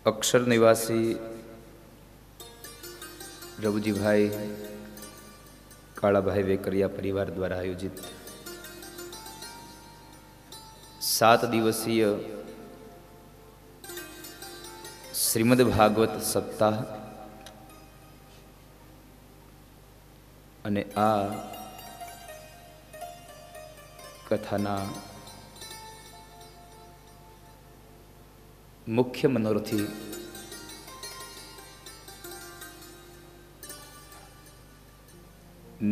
અક્ષર નિવાસી રવજીભાઈ કાળાભાઈ વેકરિયા પરિવાર દ્વારા આયોજિત 7 દિવસીય શ્રીમદ ભાગવત સપ્તાહ અને આ કથાના મુખ્ય મનોરથી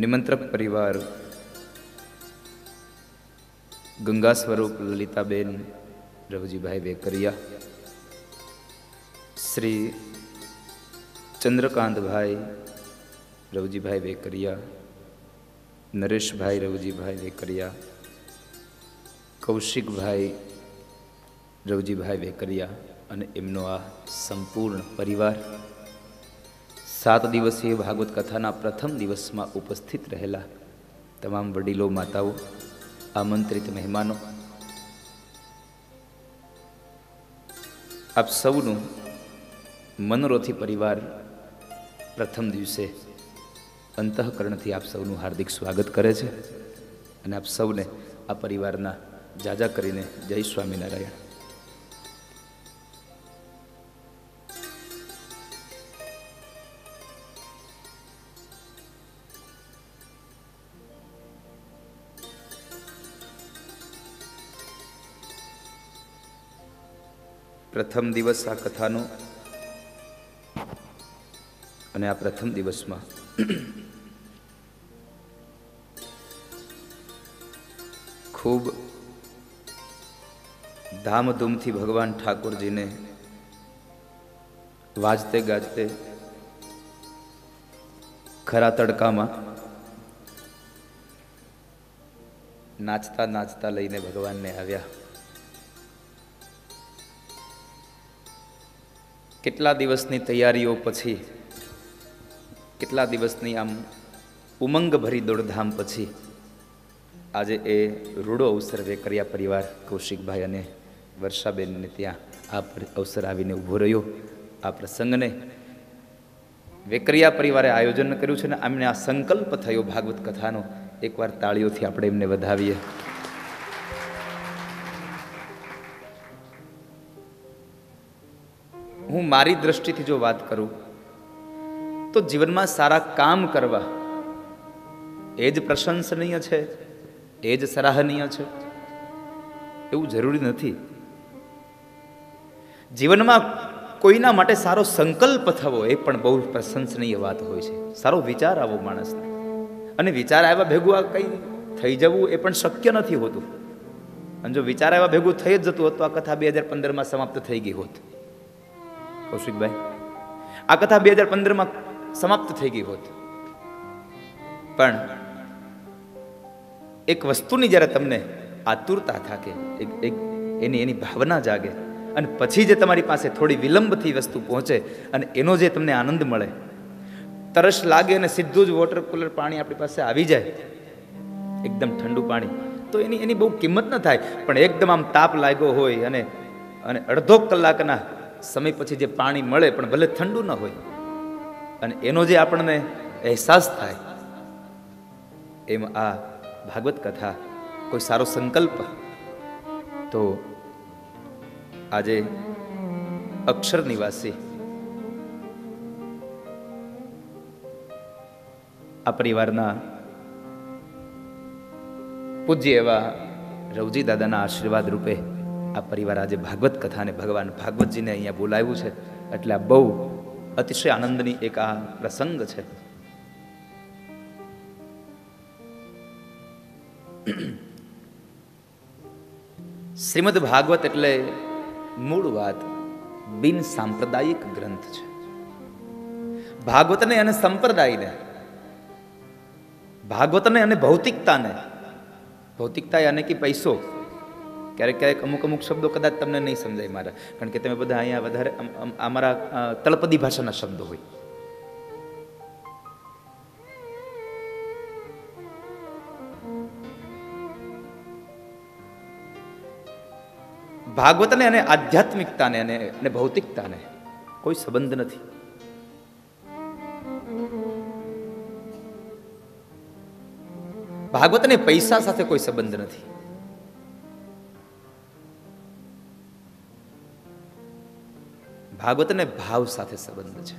નિમંત્રક પરિવાર ગંગા સ્વરૂપ લલિતાબેન રવજીભાઈ વેકરિયા, શ્રી ચંદ્રકાંતભાઈ રવજીભાઈ વેકરિયા, નરેશભાઈ રવજીભાઈ વેકરિયા, કૌશિકભાઈ રવજીભાઈ વેકરિયા અને એમનો આ સંપૂર્ણ પરિવાર 7 દિવસીય ભાગવત કથાના પ્રથમ દિવસમાં ઉપસ્થિત રહેલા તમામ વડીલો, માતાઓ, આમંત્રિત મહેમાનો, આપ સૌનું મનોરથી પરિવાર પ્રથમ દિવસે અંતઃકરણથી આપ સૌનું હાર્દિક સ્વાગત કરે છે અને આપ સૌને આ પરિવારના જાજા કરીને જય સ્વામિનારાયણ. પ્રથમ દિવસ આ કથાનો અને આ પ્રથમ દિવસમાં ખૂબ ધામધૂમથી ભગવાન ઠાકોરજીને વાજતે ગાજતે ખરા તડકામાં નાચતા નાચતા લઈને ભગવાનને આવ્યા. કેટલા દિવસની તૈયારીઓ પછી, કેટલા દિવસની આમ ઉમંગ ભરી દોડધામ પછી આજે એ રૂડો અવસર વેકરિયા પરિવાર કૌશિકભાઈ અને વર્ષાબેનને ત્યાં આ અવસર આવીને ઊભો રહ્યો. આ પ્રસંગને વેકરિયા પરિવારે આયોજન કર્યું છે ને એમને આ સંકલ્પ થયો ભાગવત કથાનો. એકવાર તાળીઓથી આપણે એમને વધાવીએ. હું મારી દ્રષ્ટિથી જો વાત કરું તો જીવનમાં સારા કામ કરવા એ જ પ્રશંસનીય છે, એ જ સરાહનીય છે એવું જરૂરી નથી. જીવનમાં કોઈના માટે સારો સંકલ્પ થવો એ પણ બહુ પ્રશંસનીય વાત હોય છે. સારો વિચાર આવો માણસને, અને વિચાર આવ્યા ભેગું આ કંઈ થઈ જવું એ પણ શક્ય નથી હોતું. અને જો વિચાર આવ્યા ભેગું થઈ જ જતું હોત તો આ કથા 2015માં સમાપ્ત થઈ ગઈ હોત. કૌશિકભાઈ, આ કથા 2015માં સમાપ્ત થઈ ગઈ હોત. પણ એક વસ્તુની જ્યારે તમને આતુરતા થાકે, એની ભાવના જાગે, અને પછી જે તમારી પાસે થોડી વિલંબથી વસ્તુ પહોંચે અને એનો જે તમને આનંદ મળે, તરસ લાગે અને સીધું જ વોટર કુલર પાણી આપણી પાસે આવી જાય, એકદમ ઠંડુ પાણી, તો એની બહુ કિંમત ન થાય. પણ એકદમ આમ તાપ લાગ્યો હોય અને અડધો કલાકના સમય પછી જે પાણી મળે પણ ભલે ઠંડુ ન હોય અને એનો જે આપણને અહેસાસ થાય, એમ આ ભાગવત કથા કોઈ સારો સંકલ્પ. તો આજે અક્ષર નિવાસી આ પરિવારના પૂજ્ય એવા રવજી દાદાના આશીર્વાદ રૂપે આ પરિવાર આજે ભાગવત કથાને ભગવાન ભાગવતજીને અહીંયા બોલાવ્યું છે. એટલે આ બહુ અતિશય આનંદની એક આ પ્રસંગ છે. શ્રીમદ ભાગવત એટલે મૂળ વાત બિન સાંપ્રદાયિક ગ્રંથ છે. ભાગવતને અને સંપ્રદાયને, ભાગવતને અને ભૌતિકતાને, ભૌતિકતા યાને કે પૈસો, ક્યારેક ક્યારેક અમુક શબ્દો કદાચ તમને નહીં સમજાય મારા, કારણ કે તમે બધા અહીંયા વધારે અમારા તળપદી ભાષાના શબ્દો હોય. ભાગવતને અને આધ્યાત્મિકતાને અને ભૌતિકતાને કોઈ સંબંધ નથી. ભાગવતને પૈસા સાથે કોઈ સંબંધ નથી. ભાગવતને ભાવ સાથે સંબંધ છે.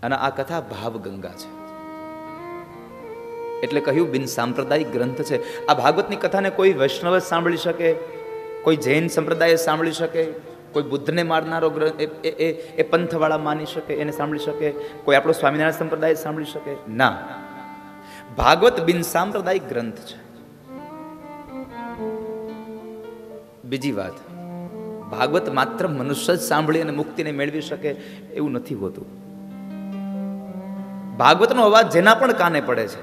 અને આ કથા ભાવ ગંગા છે. એટલે કહ્યું બિન સાંપ્રદાયિક ગ્રંથ છે. આ ભાગવતની કથાને કોઈ વૈષ્ણવ સાંભળી શકે, કોઈ જૈન સંપ્રદાય સાંભળી શકે, કોઈ બુદ્ધને મારનારો ગ્રંથ એ પંથવાળા માની શકે, એને સાંભળી શકે, કોઈ આપણો સ્વામિનારાયણ સંપ્રદાય સાંભળી શકે ના. ભાગવત બિન સાંપ્રદાયિક ગ્રંથ છે. બીજી વાત, ભાગવત માત્ર મનુષ્ય જ સાંભળી અને મુક્તિને મેળવી શકે એવું નથી હોતું. ભાગવતનો અવાજ જેના પણ કાને પડે છે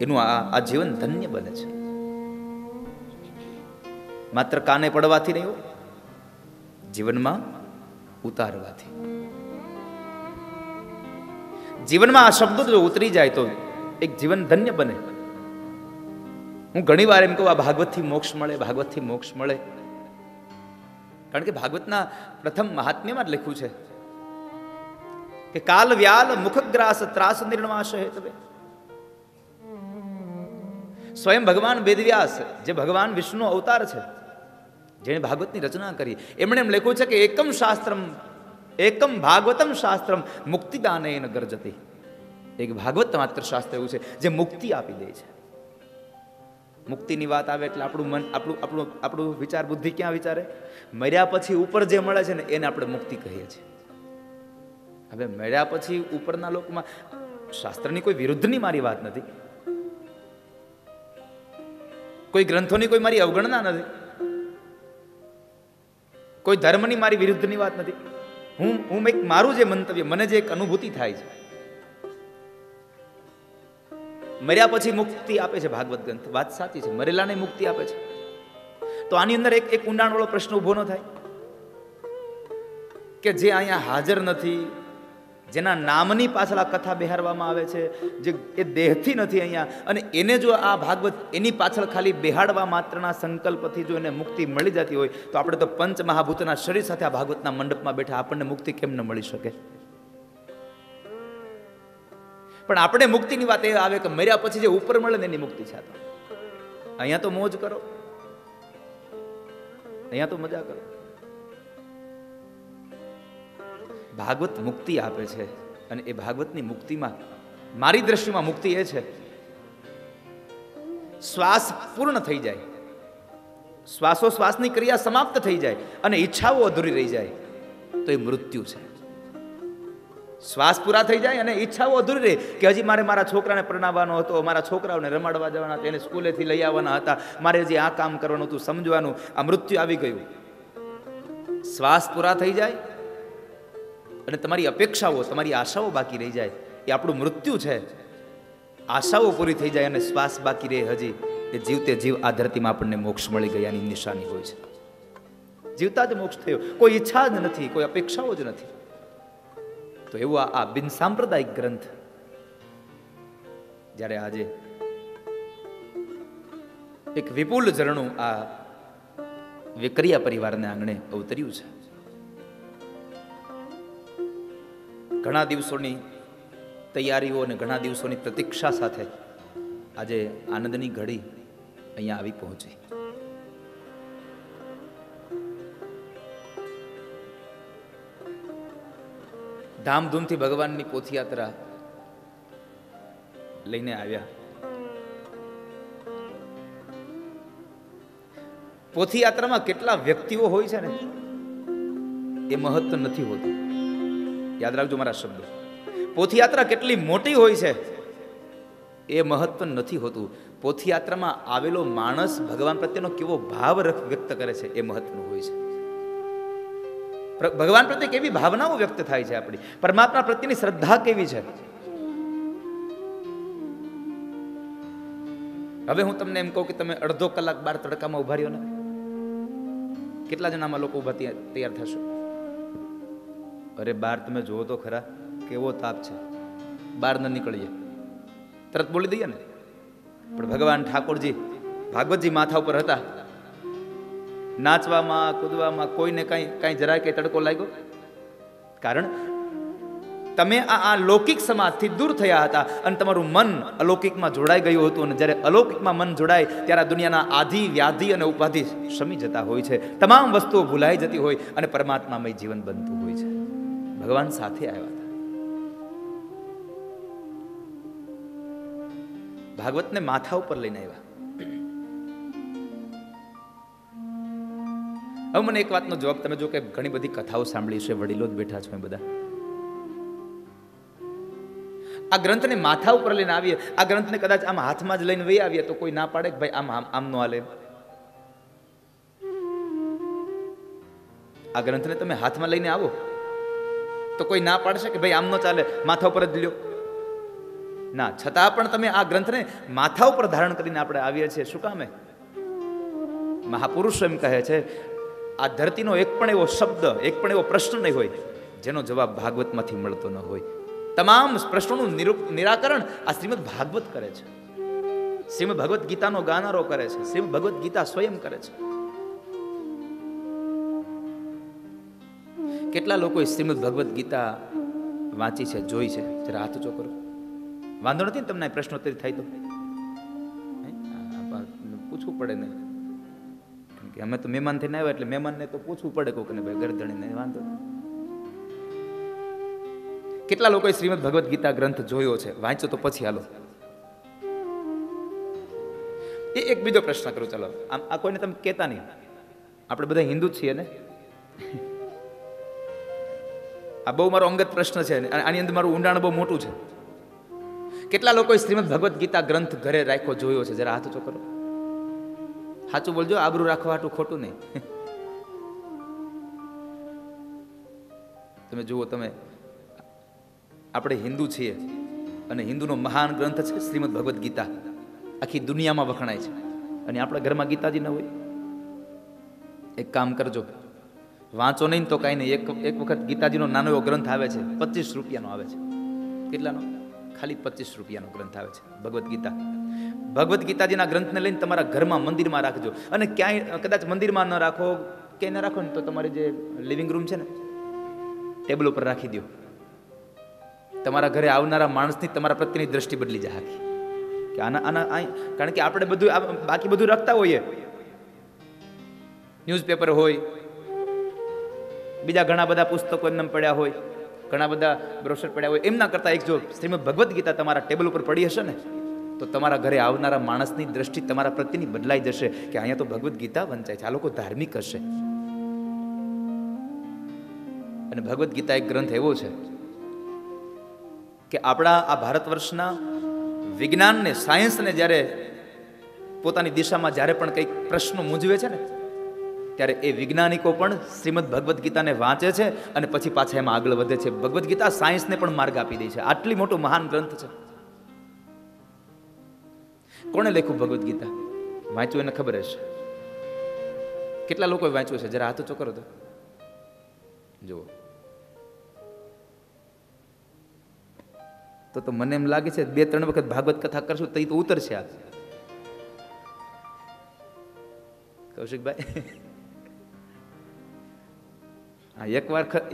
એનું આ જીવન ધન્ય બને છે. માત્ર કાને પડવાથી નહીં, જીવનમાં ઉતારવાથી. જીવનમાં આ શબ્દો જો ઉતરી જાય તો એક જીવન ધન્ય બને. હું ઘણી વાર એમ કહું, આ ભાગવતથી મોક્ષ મળે, ભાગવતથી મોક્ષ મળે. કારણ કે ભાગવતના પ્રથમ મહાત્મ્યમાં જ લખ્યું છે કે કાલ વ્યાલ મુખગ્રાસ ત્રાસ નિર્ણવાશ હેતવે. સ્વયં ભગવાન વેદવ્યાસ, જે ભગવાન વિષ્ણુ અવતાર છે, જેણે ભાગવતની રચના કરી, એમણે એમ લખ્યું છે કે એકમ શાસ્ત્રમ એકમ ભાગવતમ શાસ્ત્રમ મુક્તિદાનેન ગર્જતી. એક ભાગવત માત્ર શાસ્ત્ર એવું છે જે મુક્તિ આપી દે છે. મુક્તિની વાત આવે એટલે આપણું મન, આપણું વિચાર બુદ્ધિ ક્યાં વિચારે? મર્યા પછી ઉપર જે મળે છે ને એને આપણે મુક્તિ કહીએ છીએ. હવે મર્યા પછી ઉપરના લોકમાં, શાસ્ત્રની કોઈ વિરુદ્ધની મારી વાત નથી, કોઈ ગ્રંથોની કોઈ મારી અવગણના નથી, કોઈ ધર્મની મારી વિરુદ્ધની વાત નથી. હું એક મારું જે મંતવ્ય, મને જે એક અનુભૂતિ થાય છે, મર્યા પછી મુક્તિ આપે છે ભાગવત ગ્રંથ. વાત સાચી છે, મરેલાને મુક્તિ આપે છે. તો આની અંદર એક ઊંડાણવાળો પ્રશ્ન ઉભો ન થાય કે જે અહીંયા હાજર નથી, જેના નામની પાછળ આ કથા બેહારવામાં આવે છે, જે એ દેહથી નથી અહીંયા, અને એને જો આ ભાગવત એની પાછળ ખાલી બેહાડવા માત્રના સંકલ્પથી જો એને મુક્તિ મળી જતી હોય તો આપણે તો પંચ મહાભૂતના શરીર સાથે આ ભાગવતના મંડપમાં બેઠા આપણને મુક્તિ કેમ ન મળી શકે? પણ આપણે મુક્તિની વાત એ આવે કે મર્યા પછી જે ઉપર મળે ને એની મુક્તિ છે. અહીંયા તો મોજ કરો, અહીંયા તો મજા કરો. ભાગવત મુક્તિ આપે છે. અને એ ભાગવતની મુક્તિમાં મારી દ્રષ્ટિમાં મુક્તિ એ છે, શ્વાસ પૂર્ણ થઈ જાય, શ્વાસોશ્વાસની ક્રિયા સમાપ્ત થઈ જાય અને ઈચ્છાઓ અધૂરી રહી જાય તો એ મૃત્યુ છે. શ્વાસ પૂરા થઈ જાય અને ઈચ્છાઓ અધૂરી રહે કે હજી મારે મારા છોકરાને પરણાવવાનો હતો, મારા છોકરાઓને રમાડવા જવાના હતા, એને સ્કૂલેથી લઈ આવવાના હતા, મારે હજી આ કામ કરવાનું હતું, સમજવાનું, આ મૃત્યુ આવી ગયું. શ્વાસ પૂરા થઈ જાય અને તમારી અપેક્ષાઓ, તમારી આશાઓ બાકી રહી જાય, એ આપણું મૃત્યુ છે. આશાઓ પૂરી થઈ જાય અને શ્વાસ બાકી રહે હજી, એ જીવતે જીવ આ ધરતીમાં આપણને મોક્ષ મળી ગયાની નિશાની હોય છે. જીવતા જ મોક્ષ થયો, કોઈ ઈચ્છા જ નથી, કોઈ અપેક્ષાઓ જ નથી. તો એવું આ બિન સાંપ્રદાયિક ગ્રંથ જ્યારે આજે એક વિપુલ ઝરણું આ વેકરિયા પરિવારને આંગણે અવતર્યું છે. ઘણા દિવસોની તૈયારીઓ અને ઘણા દિવસોની પ્રતીક્ષા સાથે આજે આનંદની ઘડી અહીંયા આવી પહોંચી. ધામધૂમથી ભગવાનની પોથયાત્રા લઈને આવ્યા. પોથયાત્રામાં કેટલા વ્યક્તિઓ હોય છે ને એ મહત્વ નથી હોતું. યાદ રાખજો મારા શબ્દો. પોથયાત્રા કેટલી મોટી હોય છે એ મહત્વ નથી હોતું. પોથયાત્રામાં આવેલો માણસ ભગવાન પ્રત્યેનો કેવો ભાવ વ્યક્ત કરે છે એ મહત્વનું હોય છે. ભગવાન પ્રત્યે કેવી ભાવનાઓ વ્યક્ત થાય છે, આપણી પરમાત્મા પ્રત્યેની શ્રદ્ધા કેવી છે. હવે હું તમને એમ કહું કે તમે અડધો કલાક બાર તડકામાં ઉભા રહ્યો ને, કેટલા જણામાં લોકો ઉભા તૈયાર થશો? અરે બાર તમે જુઓ તો ખરા, કેવો તાપ છે, બહાર ન નીકળીએ, તરત બોલી દઈએ ને. પણ ભગવાન ઠાકોરજી ભાગવતજી માથા ઉપર હતા નાચવામાં કૂદવામાં કોઈને કાંઈ જરાય કંઈ તડકો લાગ્યો? કારણ તમે આ લૌકિક સમાજથી દૂર થયા હતા અને તમારું મન અલૌકિકમાં જોડાઈ ગયું હતું. અને જ્યારે અલૌકિકમાં મન જોડાય ત્યારે દુનિયાના આધિ વ્યાધિ અને ઉપાધિ શમી જતા હોય છે, તમામ વસ્તુઓ ભૂલાઈ જતી હોય અને પરમાત્મામય જીવન બનતું હોય છે. ભગવાન સાથે આવ્યા હતા. ભાગવતને માથા ઉપર લઈને આવ્યા. હવે મને એક વાતનો જવાબ, તમે જો કે ઘણી બધી કથાઓ સાંભળી છે, વડીલો જ બેઠા છો બધા, આ ગ્રંથને માથા ઉપર લઈને આવીએ, આ ગ્રંથને કદાચ આમ હાથમાં જ લઈને વહી આવીએ તો કોઈ ના પાડે કે ભાઈ આમ નો હાલે? આ ગ્રંથને તમે હાથમાં લઈને આવો તો કોઈ ના પાડશે કે ભાઈ આમ નો ચાલે, માથા ઉપર જ લ્યો? ના, છતાં પણ તમે આ ગ્રંથને માથા ઉપર ધારણ કરીને આપણે આવીએ છીએ. શું કામે? મહાપુરુષો એમ કહે છે, આ ધરતીનો એક પણ એવો શબ્દ, એક પણ એવો પ્રશ્ન નહીં હોય જેનો જવાબ ભાગવતમાંથી મળતો ન હોય. તમામ પ્રશ્નોનું નિરાકરણ આ શ્રીમદ ભાગવત કરે છે. શ્રીમદ ભગવદ્ ગીતાનો ગાનારો કરે છે. શ્રીમદ ભગવદ્ ગીતા સ્વયં કરે છે. કેટલા લોકોએ શ્રીમદ ભગવદ્ ગીતા વાંચી છે, જોઈ છે? જરા હાથ ઊંચો કરો. વાંધો નથી ને તમને પ્રશ્નોત્તરી થાય તો પૂછવું પડે ને, કે અમે તો મહેમાન થઈને આવ્યા એટલે મહેમાનને તો પૂછવું પડે કોકને, ભાઈ ગરદણીને વાંધો. કેટલા લોકોએ શ્રીમદ ભગવદ્ ગીતા ગ્રંથ જોયો છે, વાંચો તો પછી હાલો. એ એક બીજો પ્રશ્ન કરું, ચાલો. આ કોઈને તમે કહેતા નહીં, આપણે બધા હિન્દુ જ છીએ ને. આ બહુ મારો અંગત પ્રશ્ન છે, આની અંદર મારું ઊંડાણ બહુ મોટું છે. કેટલા લોકોએ શ્રીમદ ભગવદ્ ગીતા ગ્રંથ ઘરે રાખ્યો, જોયો છે? જરા હાથ ઊંચો કરો. સાચું બોલજો, આબરૂ રાખવા હાટું, ખોટું નહીં. તમે જુઓ, તમે આપણે હિન્દુ છીએ અને હિન્દુનો મહાન ગ્રંથ છે શ્રીમદ ભગવદ્ ગીતા, આખી દુનિયામાં વખણાય છે, અને આપણા ઘરમાં ગીતાજી ન હોય? એક કામ કરજો, વાંચો નહીં તો કાંઈ નહીં, એક વખત ગીતાજીનો નાનો એવો ગ્રંથ આવે છે, 25 રૂપિયાનો આવે છે. કેટલાનો? ખાલી 25 રૂપિયાનો ગ્રંથ આવે છે, ભગવદ્ ગીતા. ભગવદ્ ગીતાજીના ગ્રંથને લઈને તમારા ઘરમાં, મંદિરમાં રાખજો. અને ક્યાંય કદાચ મંદિરમાં ન રાખો, ક્યાંય ન રાખો ને તો તમારી જે લિવિંગ રૂમ છે ને, ટેબલ ઉપર રાખી દો. તમારા ઘરે આવનારા માણસની તમારા પ્રત્યેની દ્રષ્ટિ બદલી જાય આખી, કે કારણ કે આપણે બધું બાકી બધું રાખતા હોઈએ, ન્યૂઝપેપર હોય, બીજા ઘણા બધા પુસ્તકો એમને પડ્યા હોય, ઘણા બધા બ્રોશર પડ્યા હોય. એમના કરતા એક જો શ્રીમદ ભગવદ્ ગીતા તમારા ટેબલ ઉપર પડી હશે ને, તો તમારા ઘરે આવનારા માણસની દ્રષ્ટિ તમારા પ્રત્યેની બદલાઈ જશે, કે અહીંયા તો ભગવદ્ ગીતા વંચાય છે, આ લોકો ધાર્મિક હશે. અને ભગવદ્ ગીતા એક ગ્રંથ એવો છે કે આપણા આ ભારત વર્ષના વિજ્ઞાનને, સાયન્સને જ્યારે પોતાની દિશામાં જ્યારે પણ કંઈક પ્રશ્નો મૂંઝવે છે ને, ત્યારે એ વૈજ્ઞાનિકો પણ શ્રીમદ ભગવદ્ ગીતાને વાંચે છે અને પછી પાછા એમાં આગળ વધે છે. ભગવદ્ ગીતા સાયન્સને પણ માર્ગ આપી દે છે. આટલી મોટો મહાન ગ્રંથ છે. કોણે લખ્યું ભગવદ્ ગીતા? વાંચ્યું એને ખબર હશે. કેટલા લોકોએ વાંચ્યું છે? જરા હાથ ઊંચો કરો તો જુઓ. તો મને એમ લાગે છે 2-3 વખત ભાગવત કથા કરશું તો એ તો ઉતરશે. આ કૌશિકભાઈ, હા,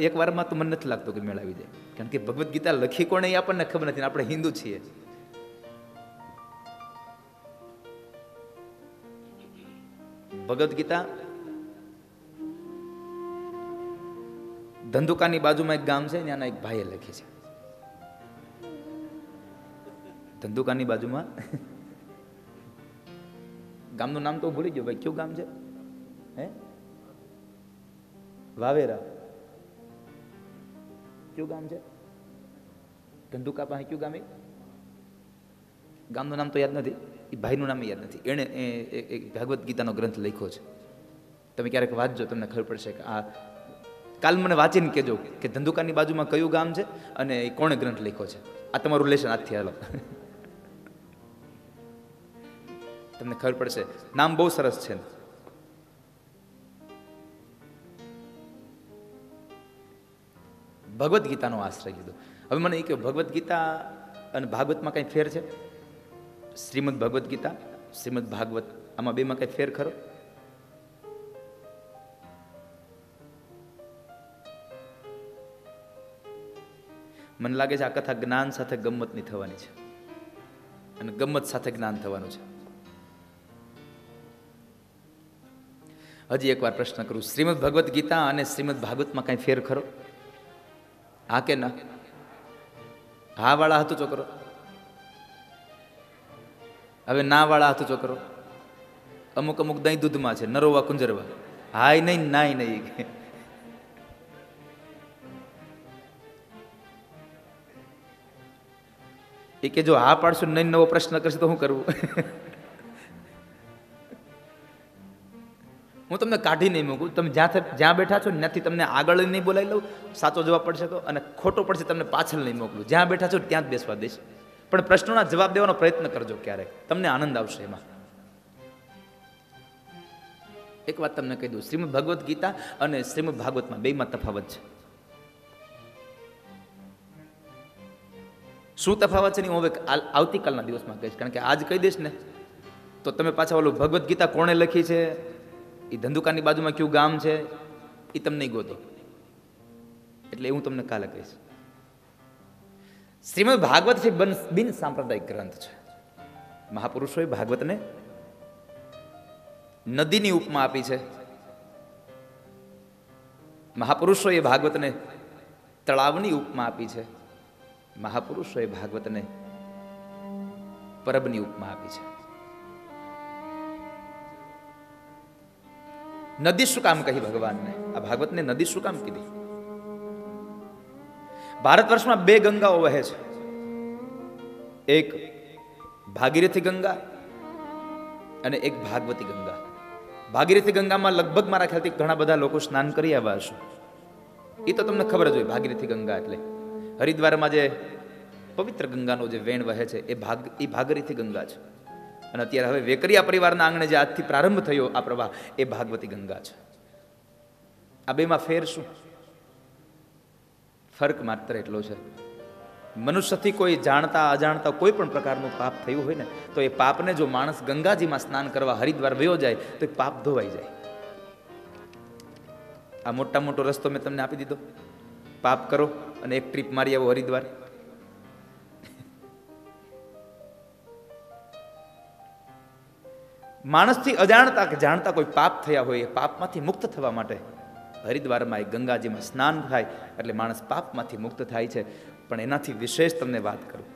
એક વારમાં તો મને નથી લાગતું કે મેળ આવી જાય, કારણ કે ભગવદ્ ગીતા લખી કોણે એ આપણને ખબર નથી. આપણે હિન્દુ છીએ. ભગવદ્ ગીતા ધંધુકાની બાજુમાં એક ગામ છે, ત્યાંના એક ભાઈએ લખી છે. ધંધુકાની બાજુમાં ગામનું નામ તો ભૂલી ગયો ભાઈ, કયું ગામ છે? હે, વાવેરા. કયું ગામ છે? ધંધુકા પાસે કયું ગામ? ગામનું નામ તો યાદ નથી, એ ભાઈનું નામ યાદ નથી. એણે ભગવદ્ ગીતાનો ગ્રંથ લખ્યો છે. તમે ક્યારેક વાંચજો, તમને ખબર પડશે કે આ કાલ મને વાંચીને કહેજો કે ધંધુકાની બાજુમાં કયું ગામ છે અને એ કોણે ગ્રંથ લખ્યો છે. આ તમારું લેશન આજથી હાલો, તમને ખબર પડશે. નામ બહુ સરસ છે. ભગવદ્ ગીતાનો આશ્રય લીધો. હવે મને એ કહ્યું, ભગવદ્ ગીતા અને ભાગવતમાં કઈ ફેર છે? શ્રીમદ ભગવદ્ ગીતા, શ્રીમદ ભાગવત, આમાં બેમાં કઈ ફેર ખરો? મને લાગે છે આ કથા જ્ઞાન સાથે ગમ્મતની થવાની છે અને ગમ્મત સાથે જ્ઞાન થવાનું છે. હજી એકવાર પ્રશ્ન કરું, શ્રીમદ ભગવદ્ ગીતા અને શ્રીમદ ભાગવતમાં કઈ ફેર ખરો? હા કે ના? હા વાળા હતું ચોકરો, હવે ના વાળા હતું ચોકરો. અમુક અમુક દહીં દૂધમાં છે, નરોવા કુંજરવા. હાય નહીં, નાય નહીં. એ કે જો હા પાડશું નહીં નવો પ્રશ્ન કરશે તો શું કરવું? હું તમને કાઢી નહીં મૂકું. તમે જ્યાં બેઠા છો ત્યાંથી તમને આગળ નહીં બોલાવી લઉં, સાચો જવાબ પડશે તો, અને ખોટો પડશે તમને પાછળ નહીં મોકલું. જ્યાં બેઠા છો ત્યાં જ બેસવા દઈશ, પણ પ્રશ્નોના જવાબ દેવાનો પ્રયત્ન કરજો. ક્યારેક તમને આનંદ આવશે એમાં. એક વાત તમને કહી દઉં, શ્રીમદ ભગવદ્ ગીતા અને શ્રીમદ ભાગવતમાં બેમાં તફાવત છે. શું તફાવત છે ને હું હવે આવતીકાલના દિવસમાં કહીશ, કારણ કે આજ કહી દઈશ ને તો તમે પાછા ઓલું ભગવદ્ ગીતા કોણે લખી છે, એ ધંધુકાની બાજુમાં કયું ગામ છે, એ તમને નહીં ગોતો. એટલે હું તમને કાલે કહીશ. શ્રીમદ ભાગવત છે બિન સાંપ્રદાયિક ગ્રંથ છે. મહાપુરુષોએ ભાગવતને નદીની ઉપમા આપી છે. મહાપુરુષોએ ભાગવતને તળાવની ઉપમા આપી છે. મહાપુરુષોએ ભાગવતને પરબની ઉપમા આપી છે. નદી શું કામ કહી ભગવાનને? આ ભાગવતને નદી શું કામ કીધી? ભારત વર્ષમાં 2 ગંગાઓ વહે છે. એક ભાગીરથી ગંગા અને એક ભાગવતી ગંગા. ભાગીરથી ગંગામાં લગભગ મારા ખ્યાલથી ઘણા બધા લોકો સ્નાન કરી આવ્યા હશે. એ તો તમને ખબર જ હોય. ભાગીરથી ગંગા એટલે હરિદ્વારમાં જે પવિત્ર ગંગાનો જે વેણ વહે છે એ ભાગીરથી ગંગા છે. અને અત્યારે હવે વેકરિયા પરિવારના આંગણે જે આજથી પ્રારંભ થયો આ પ્રવાહ, એ ભાગવતી ગંગા છે. આ બેમાં ફેર શું? ફરક માત્ર એટલો છે, મનુષ્યથી કોઈ જાણતા અજાણતા કોઈ પણ પ્રકારનું પાપ થયું હોય ને તો એ પાપને જો માણસ ગંગાજીમાં સ્નાન કરવા હરિદ્વાર વયો જાય તો એ પાપ ધોવાઈ જાય. આ મોટો રસ્તો મેં તમને આપી દીધો, પાપ કરો અને એક ટ્રીપ મારી આવો હરિદ્વાર. માણસથી અજાણતા કે જાણતા કોઈ પાપ થયા હોય એ પાપમાંથી મુક્ત થવા માટે હરિદ્વારમાં એ ગંગાજીમાં સ્નાન થાય એટલે માણસ પાપમાંથી મુક્ત થાય છે. પણ એનાથી વિશેષ તમને વાત કરું,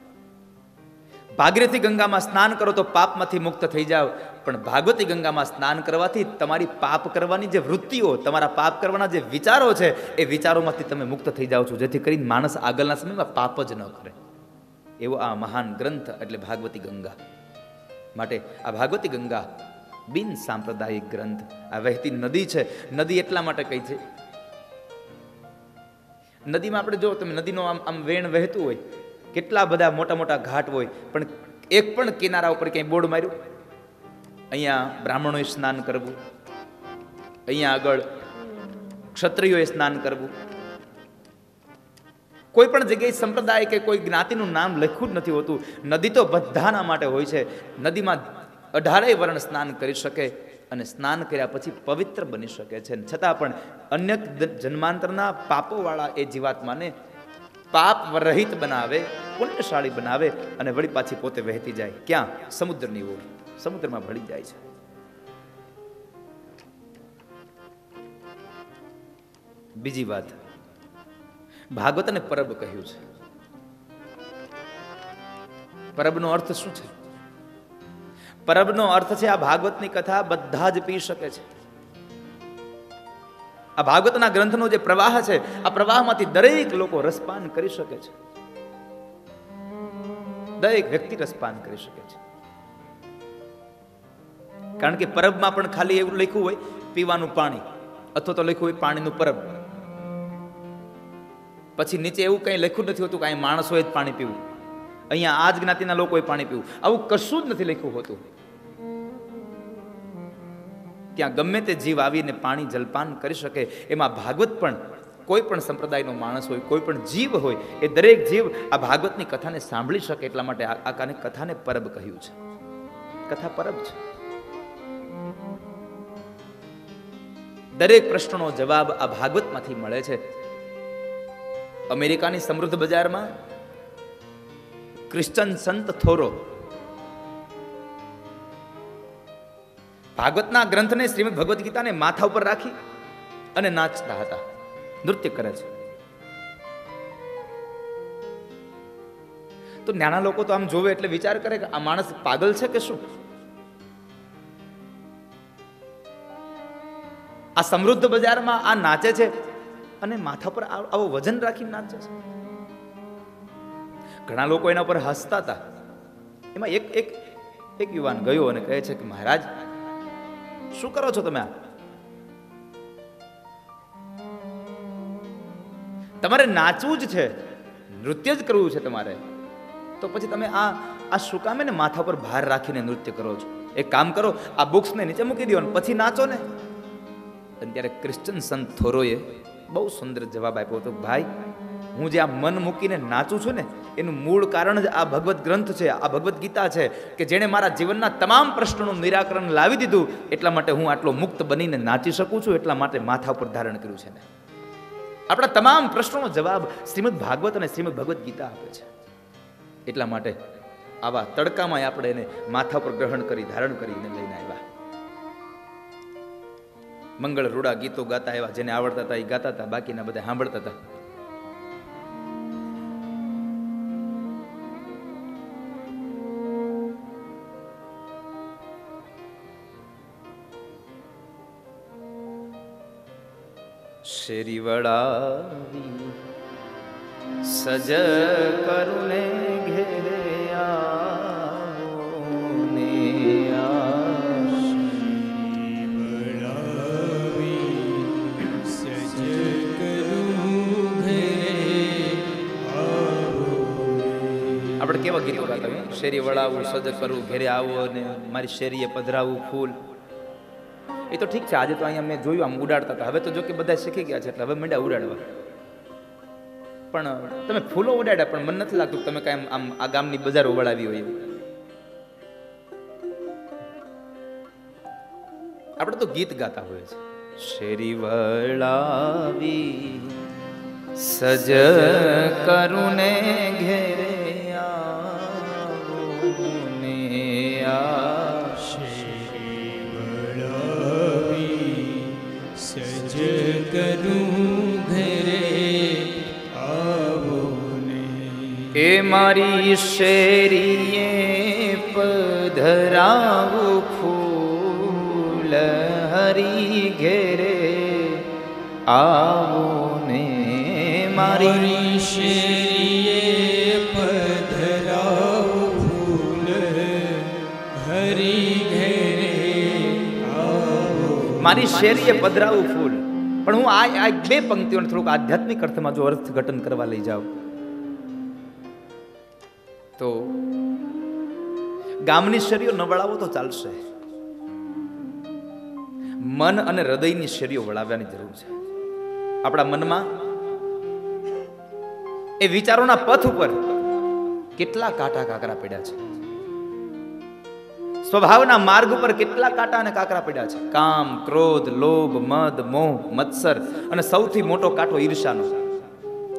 ભાગીરથી ગંગામાં સ્નાન કરો તો પાપમાંથી મુક્ત થઈ જાઓ, પણ ભાગવતી ગંગામાં સ્નાન કરવાથી તમારી પાપ કરવાની જે વૃત્તિઓ, તમારા પાપ કરવાના જે વિચારો છે એ વિચારોમાંથી તમે મુક્ત થઈ જાઓ છો, જેથી કરીને માણસ આગળના સમયમાં પાપ જ ન કરે. એવો આ મહાન ગ્રંથ એટલે ભાગવતી ગંગા. માટે આ ભાગવતી ગંગા બિન સાંપ્રદાયિક ગ્રંથ. આ વહેતી નદી છે. નદી એટલા માટે કઈ છે, નદીમાં આપણે જો તમે નદીનો આમ વેણ વહેતું હોય, કેટલા બધા મોટા મોટા ઘાટ હોય, પણ એક પણ કિનારા ઉપર ક્યાંય બોર્ડ માર્યું અહીંયા બ્રાહ્મણોએ સ્નાન કરવું, અહીંયા આગળ ક્ષત્રિયોએ સ્નાન કરવું, કોઈ પણ જગ્યાએ સંપ્રદાય કે કોઈ જ્ઞાતિનું નામ લખ્યું જ નથી હોતું. નદી તો બધાના માટે હોય છે. નદીમાં 18 વર્ણ સ્નાન કરી શકે અને સ્નાન કર્યા પછી પવિત્ર બની શકે છે. છતાં પણ અન્ય જન્માંતરના પાપોવાળા એ જીવાત્માને પાપ રહિત બનાવે, પુણ્યશાળી બનાવે અને વળી પાછી પોતે વહેતી જાય. ક્યાં? સમુદ્રની ઓર, સમુદ્રમાં ભળી જાય છે. બીજી વાત, ભાગવતને પરબ કહ્યું છે. પરબનો અર્થ શું છે? પરબનો અર્થ છે આ ભાગવતની કથા બધા જ પી શકે છે. આ ભાગવતના ગ્રંથનો જે પ્રવાહ છે, આ પ્રવાહમાંથી દરેક લોકો રસપાન કરી શકે છે. દરેક વ્યક્તિ રસપાન કરી શકે છે. કારણ કે પરબમાં પણ ખાલી એવું લખ્યું હોય પીવાનું પાણી, અથવા તો લખ્યું હોય પાણીનું પરબ. પછી નીચે એવું કંઈ લખ્યું નથી હોતું કે અહીં માણસોએ જ પાણી પીવું, અહીંયા આ જ જ્ઞાતિના લોકોએ પાણી પીવું, આવું કશું જ નથી લખ્યું હોતું. ત્યાં ગમે તે જીવ આવીને પાણી જલપાન કરી શકે. એમાં ભાગવત પણ કોઈ પણ સંપ્રદાયનો માણસ હોય, કોઈ પણ જીવ હોય, એ દરેક જીવ આ ભાગવતની કથાને સાંભળી શકે. એટલા માટે આ કથાને પરબ કહ્યું છે. કથા પરબ છે. દરેક પ્રશ્નનો જવાબ આ ભાગવતમાંથી મળે છે. અમેરિકાની સમૃદ્ધ બજારમાં ક્રિશ્ચન સંત થોરો ભાગવતના ગ્રંથને, શ્રીમદ ભગવદ્ ગીતાને માથા ઉપર રાખી અને નાચતા હતા, નૃત્ય કરે છે. તો નાના લોકો તો આમ જોવે એટલે વિચાર કરે કે આ માણસ પાગલ છે કે શું? આ સમૃદ્ધ બજારમાં આ નાચે છે અને માથા પર આવો વજન રાખીને નાચે છે. ઘણા લોકો એના પર હસતા હતા. એમાં એક યુવાન ગયો અને કહે છે કે મહારાજ, શું કરો છો તમે? તમારે નાચવું જ છે, નૃત્ય જ કરવું છે તમારે, તો પછી તમે આ શું કામ ને માથા પર ભાર રાખીને નૃત્ય કરો છો? એક કામ કરો, આ બુક્સ ને નીચે મૂકી દો અને પછી નાચો ને. અને ત્યારે ક્રિશ્ચન સંત થોરોએ બહુ સુંદર જવાબ આપ્યો હતો, ભાઈ, હું જે આ મન મૂકીને નાચું છું ને, એનું મૂળ કારણ જ આ ભગવદ્ ગ્રંથ છે, આ ભગવદ્ ગીતા છે, કે જેણે મારા જીવનના તમામ પ્રશ્નોનું નિરાકરણ લાવી દીધું. એટલા માટે હું આટલો મુક્ત બનીને નાચી શકું છું, એટલા માટે માથા ઉપર ધારણ કર્યું છે ને. આપણા તમામ પ્રશ્નોનો જવાબ શ્રીમદ ભાગવત અને શ્રીમદ ભગવદ્ ગીતા આપે છે. એટલા માટે આવા તડકામાં આપણે એને માથા પર ગ્રહણ કરી, ધારણ કરીને લઈને આવ્યા. મંગળ રૂડા ગીતો ગાતા એવા, જેને આવડતા હતા એ ગાતા હતા, બાકીના બધા સાંભળતા હતા. શેરી વળાવી સજ કરુને ઘેરે આપણે કેવા ગીતો ગાતા હોય, શેરી વળાવું, સજ કરવું, ઘેરે આવો ને મારી શેરીએ પધરાવું ફૂલ. એ તો ઠીક છે, આજે તો અહીંયા મેં જોયું આમ ઉડાડતા હતા. હવે તો જો કે બધા શીખી ગયા છે એટલે હવે મંડ્યા ઉડાડવા. પણ તમે ફૂલો ઉડાડ્યા, પણ મને નથી લાગતું તમે કાંઈ આમ આ ગામની બજારો વળાવી હોય. આપણે તો ગીત ગાતા હોય છે, શેરી વળાવી સજ કરુને ઘેરે એ મારી શેરીએ પધરાવું ફૂલ, હરી ઘેરે આવો ને. મારી શેરીએ પધરાવું ફૂલ, હરી ઘેરે આવો. મારી શેરીએ પધરાવું ફૂલ. પણ હું આ બે પંક્તિઓને થોડુંક આધ્યાત્મિક અર્થમાં જો અર્થઘટન કરવા લઈ જાઉં તો ગામની શેરીઓ ન વળાવો તો ચાલશે, મન અને હૃદયની શેરીઓ વળાવવાની જરૂર છે. આપણા મનમાં એ વિચારોના પથ ઉપર કેટલા કાંટા કાંકરા પડ્યા છે, સ્વભાવના માર્ગ ઉપર કેટલા કાંટા અને કાંકરા પડ્યા છે. કામ, ક્રોધ, લોભ, મદ, મોહ, મત્સર અને સૌથી મોટો કાંટો ઈર્ષાનો.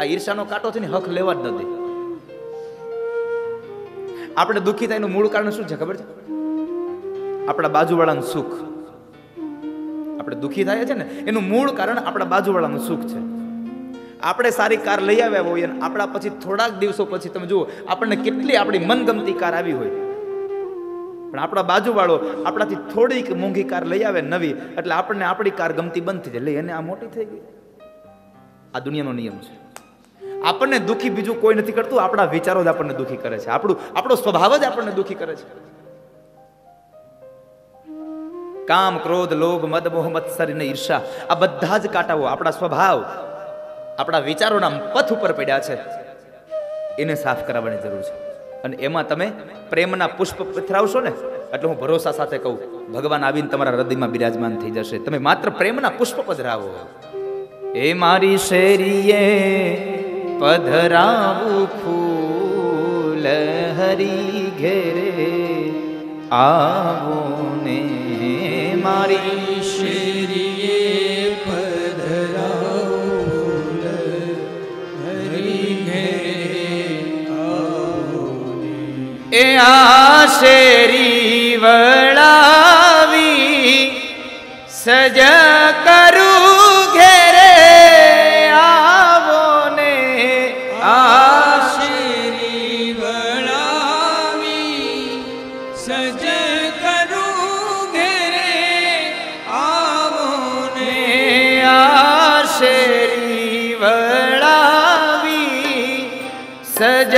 આ ઈર્ષાનો કાંટો છે ને હક લેવા જ ન દે. આપણે દુઃખી થાય એનું મૂળ કારણ શું છે ખબર છે? આપણા બાજુવાળાનું સુખ. આપણે દુઃખી થાય છે ને એનું મૂળ કારણ આપણા બાજુવાળાનું સુખ છે. આપણે સારી કાર લઈ આવ્યા હોય અને આપણા પછી થોડાક દિવસો પછી તમે જુઓ આપણને કેટલી આપણી મનગમતી કાર આવી હોય, પણ આપણા બાજુવાળો આપણાથી થોડીક મોંઘી કાર લઈ આવે નવી, એટલે આપણને આપણી કાર ગમતી બંધ થઈ જાય. લે, એને આ મોટી થઈ ગઈ. આ દુનિયાનો નિયમ છે. આપણને દુઃખી બીજું કોઈ નથી કરતું, આપણા વિચારો જ આપણને દુઃખી કરે છે. આપણો સ્વભાવ જ આપણને દુઃખી કરે છે. કામ, ક્રોધ, લોભ, મદ, મોહ, મત્સર અને ઈર્ષા, આ બધા જ કાંટાઓ આપણા સ્વભાવ, આપણા વિચારોના પથ ઉપર પડ્યા છે. એને સાફ કરાવવાની જરૂર છે. અને એમાં તમે પ્રેમના પુષ્પ પથરાવશો ને, એટલે હું ભરોસા સાથે કહું, ભગવાન આવીને તમારા હૃદયમાં બિરાજમાન થઈ જશે. તમે માત્ર પ્રેમના પુષ્પ પધરાવો. એ મારી શેરીએ પધરાવું ફૂલ, હરી ઘેરે આવો ને. મારી શેરીએ પધરાવું ફૂલ, હરી શેરી વળાવી સજ કરું ઘેરે આવો ને શેરી વળાવી સજ કરું ઘેરે આવો ને શેરી વળાવી સજ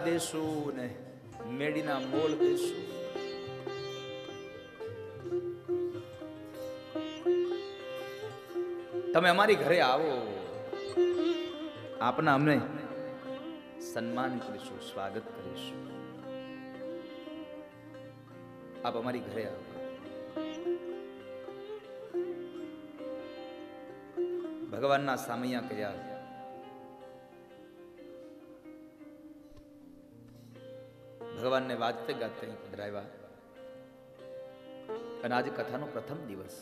દેશું ને મેડીના મોલ દેશું. તમે અમારી ઘરે આવો, આપના અમને સન્માન કરીશું, સ્વાગત કરીશું. આપ અમારી ઘરે આવો. ભગવાનના સામૈયા કર્યા, ભગવાનને વાજતે ગાતે પધરાવ્યા. અને આજે કથાનો પ્રથમ દિવસ.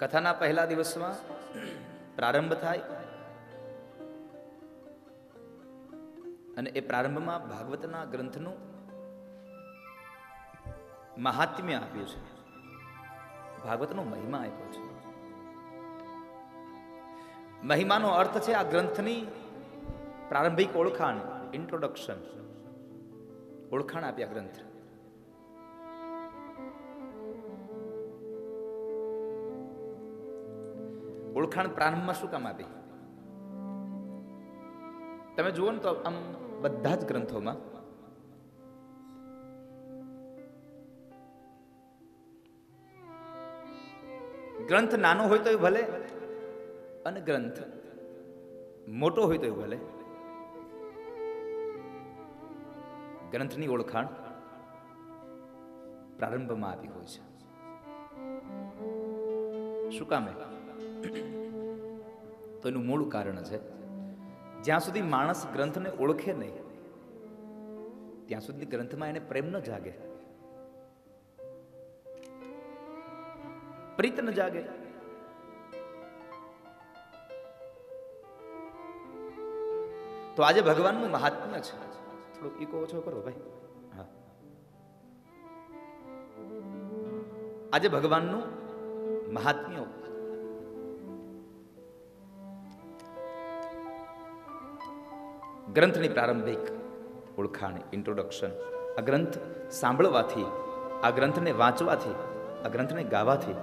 કથાના પહેલા દિવસમાં પ્રારંભ થાય અને એ પ્રારંભમાં ભાગવતના ગ્રંથનું મહાત્મ્ય આપ્યું છે, ભાગવતનો મહિમા આપ્યો છે. મહિમાનો અર્થ છે આ ગ્રંથની પ્રારંભિક ઓળખાણ, ઇન્ટ્રોડક્શન, ઓળખાણ આપ્યા ગ્રંથ. ઓળખાણ પ્રારંભમાં શું કામ આપી? તમે જુઓ ને તો આમ બધા જ ગ્રંથોમાં ગ્રંથ નાનો હોય તો ભલે અને ગ્રંથ મોટો હોય તો ભલે, ગ્રંથની ઓળખાણ પ્રારંભમાં આપી હોય છે. શું કામ? તો એનું મૂળ કારણ છે, જ્યાં સુધી માણસ ગ્રંથને ઓળખે નહીં ત્યાં સુધી ગ્રંથમાં એને પ્રેમ ન જાગે, પ્રીત ન જાગે. તો આજે ભગવાનનું મહાત્મ્ય છે. થોડું ઈકો ઓછો કરો ભાઈ. હા, આજે ભગવાનનું મહાત્મ્ય ગ્રંથની પ્રારંભિક ઓળખાણ, ઇન્ટ્રોડક્શન. આ ગ્રંથ સાંભળવાથી, આ ગ્રંથને વાંચવાથી, આ ગ્રંથને ગાવાથી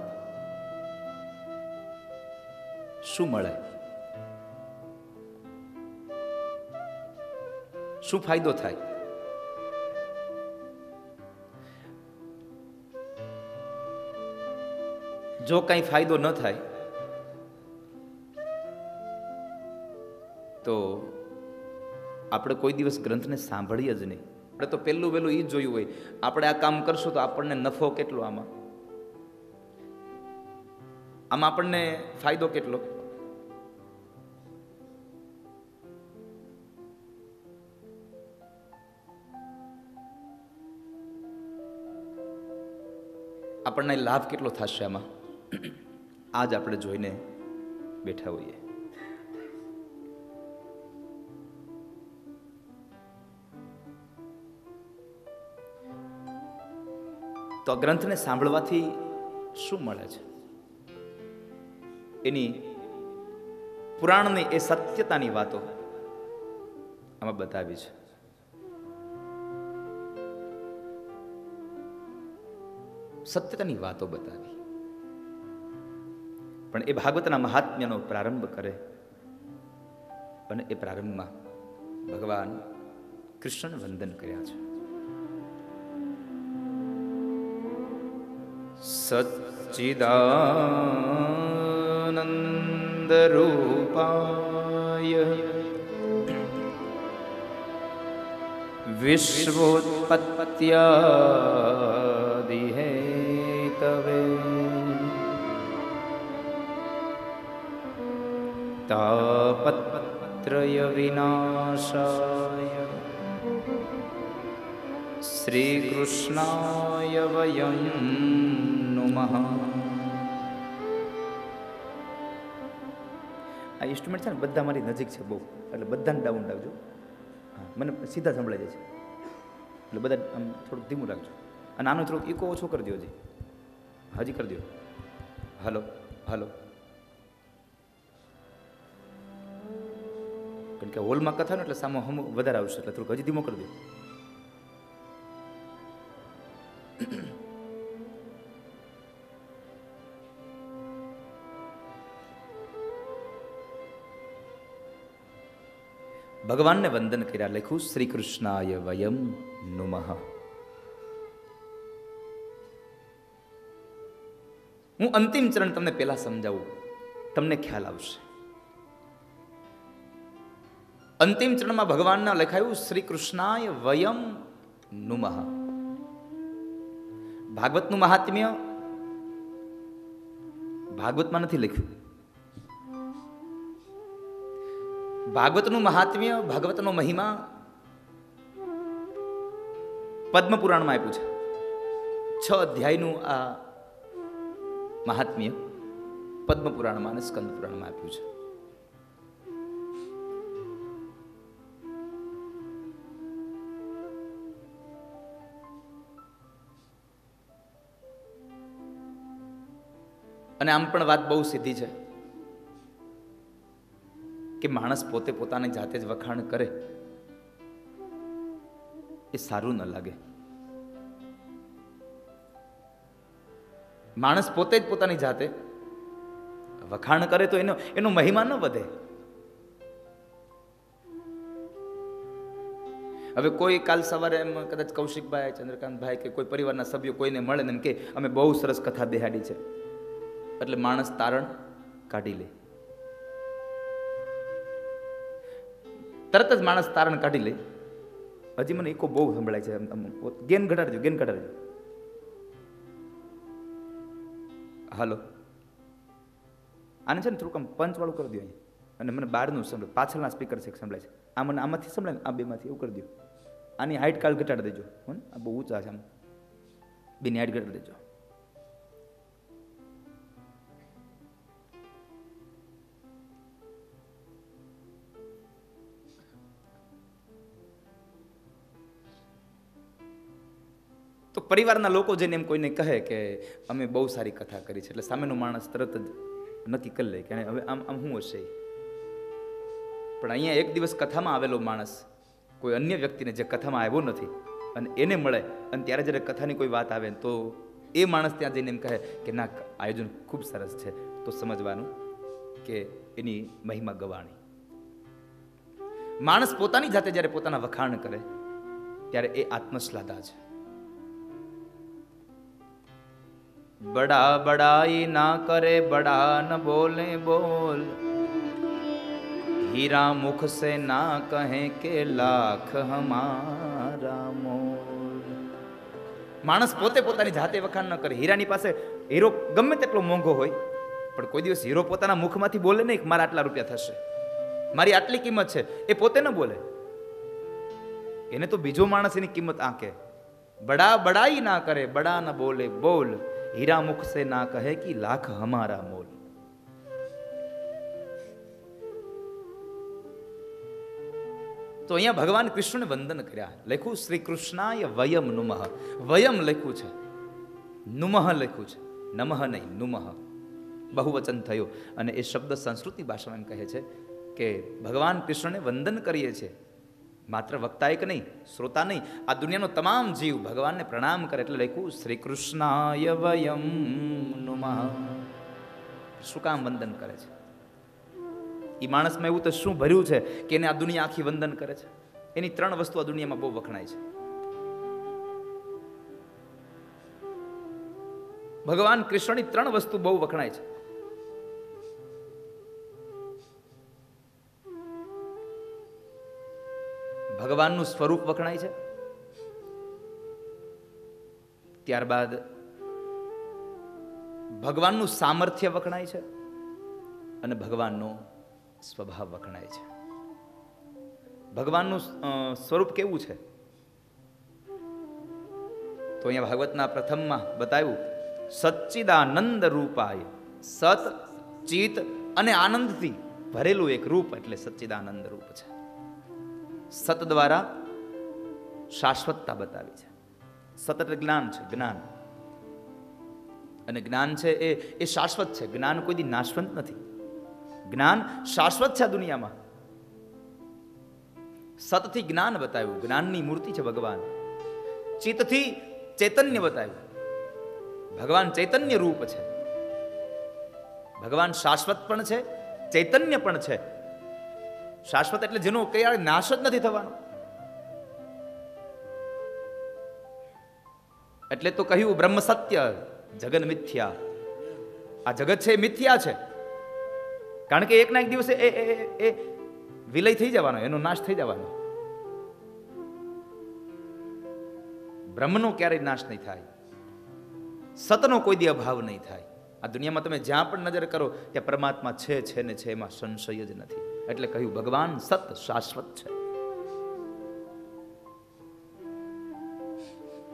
શું મળે, શું ફાયદો થાય? જો કંઈ ફાયદો ન થાય તો આપણે કોઈ દિવસ ગ્રંથને સાંભળીએ જ નહીં. આપણે તો પહેલું એ જ જોયું હોય, આપણે આ કામ કરશું તો આપણને નફો કેટલો, આમાં આપણને ફાયદો કેટલો. આપણને લાભ કેટલો થશે આમાં, આજ આપણે જોઈને બેઠા હોઈએ. તો આ ગ્રંથને સાંભળવાથી શું મળે છે, એની પુરાણની એ સત્યતાની વાતો આમાં બતાવી છે. સત્યતાની વાતો બતાવી, પણ એ ભાગવતના મહાત્મ્યનો પ્રારંભ કરે અને એ પ્રારંભમાં ભગવાન કૃષ્ણ વંદન કર્યા છે. સચ્ચિદાનંદ રૂપાય વિશ્વોત્પત્યાદિ હેતવે તાપત્રય વિનાશાય શ્રી કૃષ્ણાય વયં નુમઃ. આ ઇન્સ્ટ્રુમેન્ટ છે ને બધા મારી નજીક છે બહુ, એટલે બધાને ડાઉન રાખજો. મને સીધા સંભળાઈ જાય છે, એટલે બધા આમ થોડુંક ધીમું રાખજો. અને આનો થોડુંક ઇકો ઓછો કરી દો, હજી કરી દો. Hello hello. કારણ કે હોલમાં કથા ને એટલે સામો હમ વધારે આવશે, એટલે થોડુંક હજી ધીમો કરી દો. ભગવાનને વંદન કર્યા, લખ્યું શ્રી કૃષ્ણાય વયમ નુમઃ. હું અંતિમ ચરણ તમને પહેલા સમજાવું, તમને ખ્યાલ આવશે. અંતિમ ચરણમાં ભગવાનના લખાયું શ્રી કૃષ્ણાય વયમ નુમઃ. ભાગવતનું મહાત્મ્ય ભાગવતમાં નથી લખ્યું. ભાગવતનું મહાત્મ્ય, ભાગવતનો મહિમા પદ્મ પુરાણમાં આપ્યું છે. 6 અધ્યાયનું આ મહાત્મ્ય પદ્મ પુરાણમાં અને સ્કંદ પુરાણમાં આપ્યું છે. અને આમ પણ વાત બહુ સીધી છે કે માણસ પોતે પોતાની જાતે જ વખાણ કરે એ સારું ન લાગે. માણસ પોતે જ પોતાની જાતે વખાણ કરે તો એનો મહિમા ન વધે. હવે કોઈ કાલ સવારે એમ કદાચ કૌશિકભાઈ, ચંદ્રકાંતભાઈ કે કોઈ પરિવારના સભ્યો કોઈને મળે ને એમ કે અમે બહુ સરસ કથા બેહાડી છે, એટલે માણસ તારણ કાઢી લે. તરત જ માણસ તારણ કાઢી લે. હજી મને એકો બહુ સંભળાય છે, ગેન ઘટાડજો, ગેન ઘટાડજો. હાલો, આને છે ને થોડુંક આમ પંચવાળું કરી દો અને મને બહારનું સંભળાય, પાછળના સ્પીકર છે સંભળાય છે. આ મને આમાંથી સંભળાય ને આ બેમાંથી એવું કરી દો. આની હાઈટ કાલ ઘટાડી દેજો, હો ને, આ બહુ ઊંચા છે, આમ બેની હાઈટ ઘટાડી દેજો. તો પરિવારના લોકો જઈને એમ કોઈને કહે કે અમે બહુ સારી કથા કરી છે, એટલે સામેનો માણસ તરત જ નક્કી કરી લે કે હવે આમ આમ શું હશે. પણ અહીંયા એક દિવસ કથામાં આવેલો માણસ કોઈ અન્ય વ્યક્તિને જે કથામાં આવ્યો નથી અને એને મળે, અને ત્યારે જ્યારે કથાની કોઈ વાત આવે તો એ માણસ ત્યાં જઈને એમ કહે કે ના, આયોજન ખૂબ સરસ છે, તો સમજવાનું કે એની મહિમા ગવાણી. માણસ પોતાની જાતે જ્યારે પોતાના વખાણ કરે ત્યારે એ આત્મશ્લાઘા છે. બડા બડાઈ ના કરે, બડા ન બોલે બોલ, हीरा मुख से ना कहे के लाख हमारा मोल. માણસ પોતે પોતાની જાતે વખાણ ન કરે. હીરાની પાસે હીરો ગમે તેટલો મોંઘો હોય, પણ કોઈ દિવસ હીરો પોતાના મુખમાંથી બોલે નહીં મારા આટલા રૂપિયા થશે, મારી આટલી કિંમત છે, એ પોતે ન બોલે. એને તો બીજો માણસ એની કિંમત આંકે. બડા બડાઈ ના કરે, બડા ન બોલે બોલ, હીરા મુખ से ना कहे कि लाख हमारा मोल. તો અહીંયા ભગવાન કૃષ્ણને વંદન કર્યા. લખ્યું શ્રી કૃષ્ણાય વયમ નુમઃ. વયમ લખ્યું છે, નુમઃ લખ્યું છે, નમઃ નહીં, નુમઃ બહુવચન થયું. અને એ શબ્દ સંસ્કૃતિ ભાષામાં એમ કહે છે કે ભગવાન કૃષ્ણને વંદન કરીએ છીએ. માત્ર વક્તા એક નહીં, શ્રોતા નહીં, આ દુનિયાનો તમામ જીવ ભગવાનને પ્રણામ કરે. એટલે લખ્યું શ્રી કૃષ્ણાય વયમ નુમઃ. શું કામ વંદન કરે છે? એ માણસમાં એવું તો શું ભર્યું છે કે એને આ દુનિયા આખી વંદન કરે છે? એની ત્રણ વસ્તુ આ દુનિયામાં બહુ વખણાય છે. ભગવાન કૃષ્ણની ત્રણ વસ્તુ બહુ વખણાય છે. ભગવાનનું સ્વરૂપ વખણાય છે, ત્યારબાદ ભગવાનનું સામર્થ્ય વખણાય છે, અને ભગવાનનો સ્વભાવ વખણાય છે. ભગવાનનું સ્વરૂપ કેવું છે? તો અહીંયા ભાગવતના પ્રથમમાં બતાવ્યું, સચ્ચિદાનંદ રૂપાય. સત, ચિત અને આનંદથી ભરેલું એક રૂપ એટલે સચ્ચિદાનંદ રૂપ છે. સત દ્વારા શાશ્વતતા બતાવી છે. સત એટલે જ્ઞાન છે, જ્ઞાન. અને જ્ઞાન છે એ શાશ્વત છે. જ્ઞાન કોઈ દી નાશવંત નથી. જ્ઞાન શાશ્વત છે આ દુનિયામાં. સતથી જ્ઞાન બતાવ્યું, જ્ઞાનની મૂર્તિ છે ભગવાન. ચિત્તથી ચૈતન્ય બતાવ્યું, ભગવાન ચૈતન્ય રૂપ છે. ભગવાન શાશ્વત પણ છે, ચૈતન્ય પણ છે. શાશ્વત એટલે જેનો કઈ નાશ જ નથી થવાનો. એટલે તો કહ્યું બ્રહ્મ સત્ય જગન મિથ્યા. આ જગત છે એ મિથ્યા છે, કારણ કે એક ના એક દિવસે એ વિલય થઈ જવાનો, એનો નાશ થઈ જવાનો. બ્રહ્મનો ક્યારેય નાશ નહીં થાય, સતનો કોઈ દી અભાવ નહીં થાય. આ દુનિયામાં તમે જ્યાં પણ નજર કરો ત્યાં પરમાત્મા છે ને છે, એમાં સંશય જ નથી. એટલે કહ્યું ભગવાન સત શાશ્વત છે.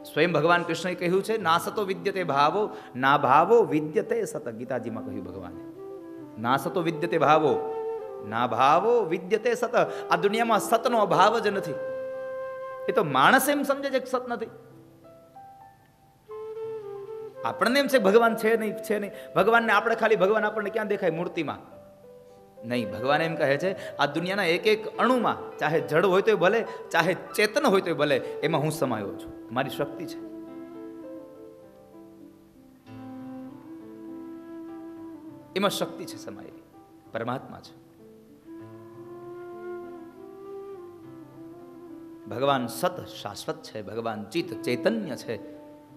સ્વયં ભગવાન કૃષ્ણએ કહ્યું છે, ના સતો વિદ્યતે ભાવો, ના ભાવો વિદ્યતે સત. ગીતાજીમાં કહ્યું ભગવાને, ના સતો વિદ્યતે ભાવો, ના ભાવો વિદ્યતે સત. આ દુનિયામાં સતનો અભાવ જ નથી. એ તો માણસ એમ સમજે છે કે સત નથી. આપણને એમ છે ભગવાન છે નહીં. ભગવાનને આપણે ખાલી, ભગવાન આપણને ક્યાં દેખાય? મૂર્તિમાં નહીં. ભગવાન એમ કહે છે આ દુનિયાના એક એક અણુમાં, ચાહે જડ હોય તો ભલે, ચાહે ચેતન હોય તો ભલે, એમાં હું સમાયો છું. મારી શક્તિ છે. એમાં શક્તિ છે સમાયેલી, પરમાત્મા છે. ભગવાન સત શાશ્વત છે, ભગવાન ચિત ચૈતન્ય છે.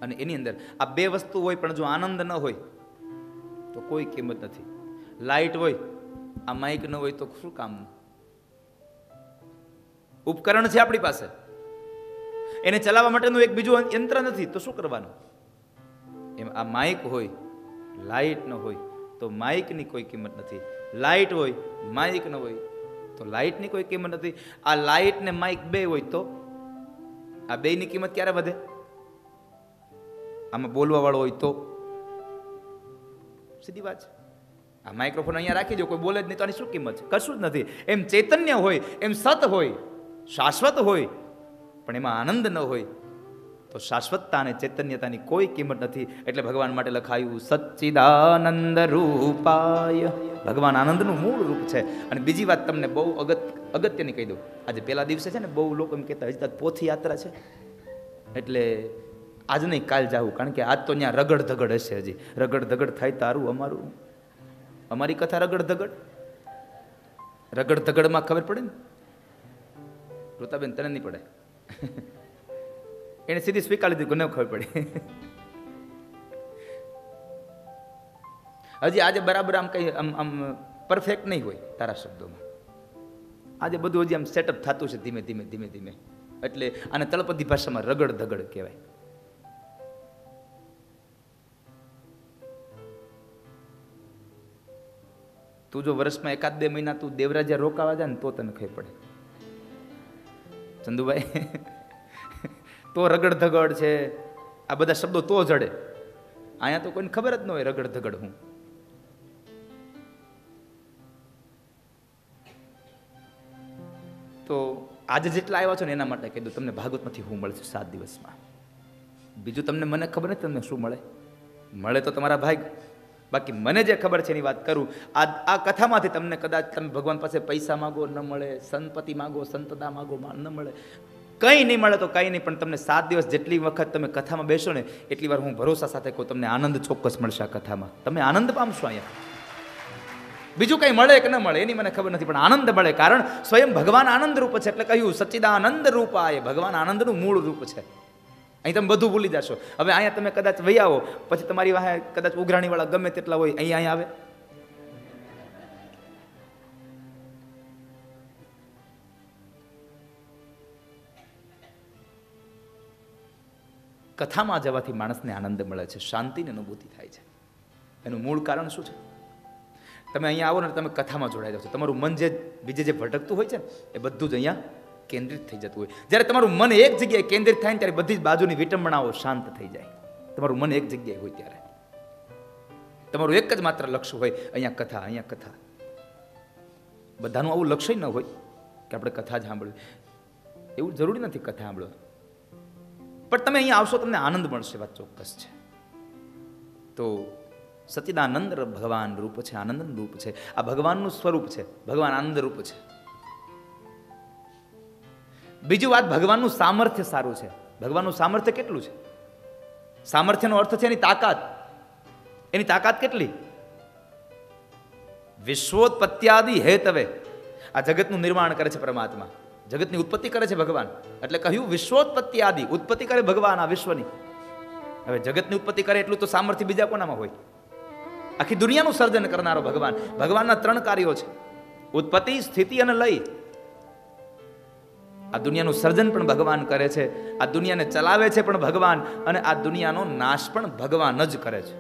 અને એની અંદર આ બે વસ્તુ હોય પણ જો આનંદ ન હોય તો કોઈ કિંમત નથી. લાઈટ હોય, આ માઇક ન હોય તો શું કામનું? ઉપકરણ છે આપણી પાસે, એને ચલાવવા માટેનું એક બીજું યંત્ર નથી, તો શું કરવાનું? એમ આ માઇક હોય, લાઈટ ન હોય તો માઇકની કોઈ કિંમત નથી. લાઈટ હોય, માઇક ન હોય તો લાઈટની કોઈ કિંમત નથી. આ લાઈટ ને માઇક બે હોય તો આ બેની કિંમત ક્યારે વધે? આમાં બોલવા વાળો હોય તો. સીધી વાત છે. આ માઇક્રોફોન અહીંયા રાખી દો, કોઈ બોલે જ નહીં તો આની શું કિંમત છે? કશું જ નથી. એમ ચૈતન્ય હોય, એમ સત હોય, શાશ્વત હોય, પણ એમાં આનંદ ન હોય તો શાશ્વતતા અને ચૈતન્યતાની કોઈ કિંમત નથી. એટલે ભગવાન માટે લખાયું સચ્ચિદાનંદ રૂપાય. ભગવાન આનંદનું મૂળ રૂપ છે. અને બીજી વાત તમને બહુ અગત્યની કહી દઉં, આજે પહેલા દિવસે છે ને બહુ લોકો એમ કહેતા હજી પોથી યાત્રા છે એટલે આજ નહીં કાલ જાવું, કારણ કે આજ તો ત્યાં રગડ ધગડ હશે. હજી રગડ ધગડ થાય તારું અમારું, અમારી કથા રગડ ધગડ. રગડ ધગડમાં ખબર પડે ને રોતાબેન, તને નહીં પડે. એને સીધી સ્વીકાર લીધી, કોને ખબર પડી. હજી આજે બરાબર આમ કઈ આમ પરફેક્ટ નહીં હોય તારા શબ્દોમાં. આજે બધું હજી આમ સેટઅપ થતું છે ધીમે ધીમે ધીમે ધીમે. એટલે આને તળપદી ભાષામાં રગડ ધગડ કહેવાય. તું જો વર્ષમાં 1-2 મહિના તું દેવરાજા રોકાવા જાય ને તો તને ખબર પડે ચંદુભાઈ. તો રગડ ધગડ છે આ બધા શબ્દો તો જડે. અહીંયા તો કોઈને ખબર જ ન હોય રગડ ધગડ હું. તો આજે જેટલા આવ્યા છો ને એના માટે કીધું તમને ભાગવતમાંથી શું મળે છે 7 દિવસમાં. બીજું તમને મને ખબર નથી તમને શું મળે. મળે તો તમારા ભાગ. બાકી મને જે ખબર છે એની વાત કરું. આ કથામાંથી તમને કદાચ તમે ભગવાન પાસે પૈસા માગો ન મળે, સંપત્તિ માગો સંતદા માગો ન મળે, કંઈ નહીં મળે તો કંઈ નહીં, પણ તમને 7 દિવસ જેટલી વખત તમે કથામાં બેસો ને એટલી વાર હું ભરોસા સાથે કહું તમને આનંદ ચોક્કસ મળશે. આ કથામાં તમે આનંદ પામશો. અહીંયા બીજું કંઈ મળે કે ન મળે એની મને ખબર નથી, પણ આનંદ મળે. કારણ સ્વયં ભગવાન આનંદ રૂપ છે. એટલે કહ્યું સચ્ચિદાનંદ રૂપાય, ભગવાન આનંદનું મૂળ રૂપ છે. અહીં તમે બધું ભૂલી જશો. હવે અહીંયા તમે કદાચ વહી આવો પછી તમારી વાહે કદાચ ઉઘરાણીવાળા ગમે તેટલા હોય અહીંયા આવે. કથામાં જવાથી માણસને આનંદ મળે છે, શાંતિની અનુભૂતિ થાય છે. એનું મૂળ કારણ શું છે? તમે અહીંયા આવો ને તમે કથામાં જોડાઈ જાવ છો. તમારું મન જે બીજે જે ભટકતું હોય છે ને એ બધું જ અહીંયા કેન્દ્રિત થઈ જતું હોય. જ્યારે તમારું મન એક જગ્યાએ કેન્દ્રિત થાય ને ત્યારે બધી જ બાજુની વિટંબણાઓ શાંત થઈ જાય. તમારું મન એક જગ્યાએ હોય ત્યારે તમારું એક જ માત્ર લક્ષ્ય હોય અહીંયા કથા, અહીંયા કથા. બધાનું આવું લક્ષ્ય ન હોય કે આપણે કથા જ સાંભળવી. એવું જરૂરી નથી કથા સાંભળવા, પણ તમે અહીંયા આવશો તમને આનંદ મળશે, વાત ચોક્કસ છે. તો સચ્ચિદાનંદ ભગવાન રૂપ છે, આનંદ રૂપ છે. આ ભગવાનનું સ્વરૂપ છે. ભગવાન આનંદ રૂપ છે. બીજી વાત, ભગવાનનું સામર્થ્ય સારું છે. ભગવાનનું સામર્થ્ય કેટલું છે? સામર્થ્યનો અર્થ છે એની તાકાત. એની તાકાત કેટલી? વિશ્વોત્પત્યાદિ હેતવે. આ જગતનું નિર્માણ કરે છે પરમાત્મા, જગતની ઉત્પત્તિ કરે છે ભગવાન. એટલે કહ્યું વિશ્વોત્પત્યાદિ, ઉત્પત્તિ કરે ભગવાન આ વિશ્વની. હવે જગતની ઉત્પત્તિ કરે એટલું તો સામર્થ્ય બીજા કોનામાં હોય? આખી દુનિયાનું સર્જન કરનારો ભગવાન. ભગવાનના 3 કાર્યો છે: ઉત્પત્તિ, સ્થિતિ અને લય. આ દુનિયાનું સર્જન પણ ભગવાન કરે છે, આ દુનિયાને ચલાવે છે પણ ભગવાન, અને આ દુનિયાનો નાશ પણ ભગવાન જ કરે છે.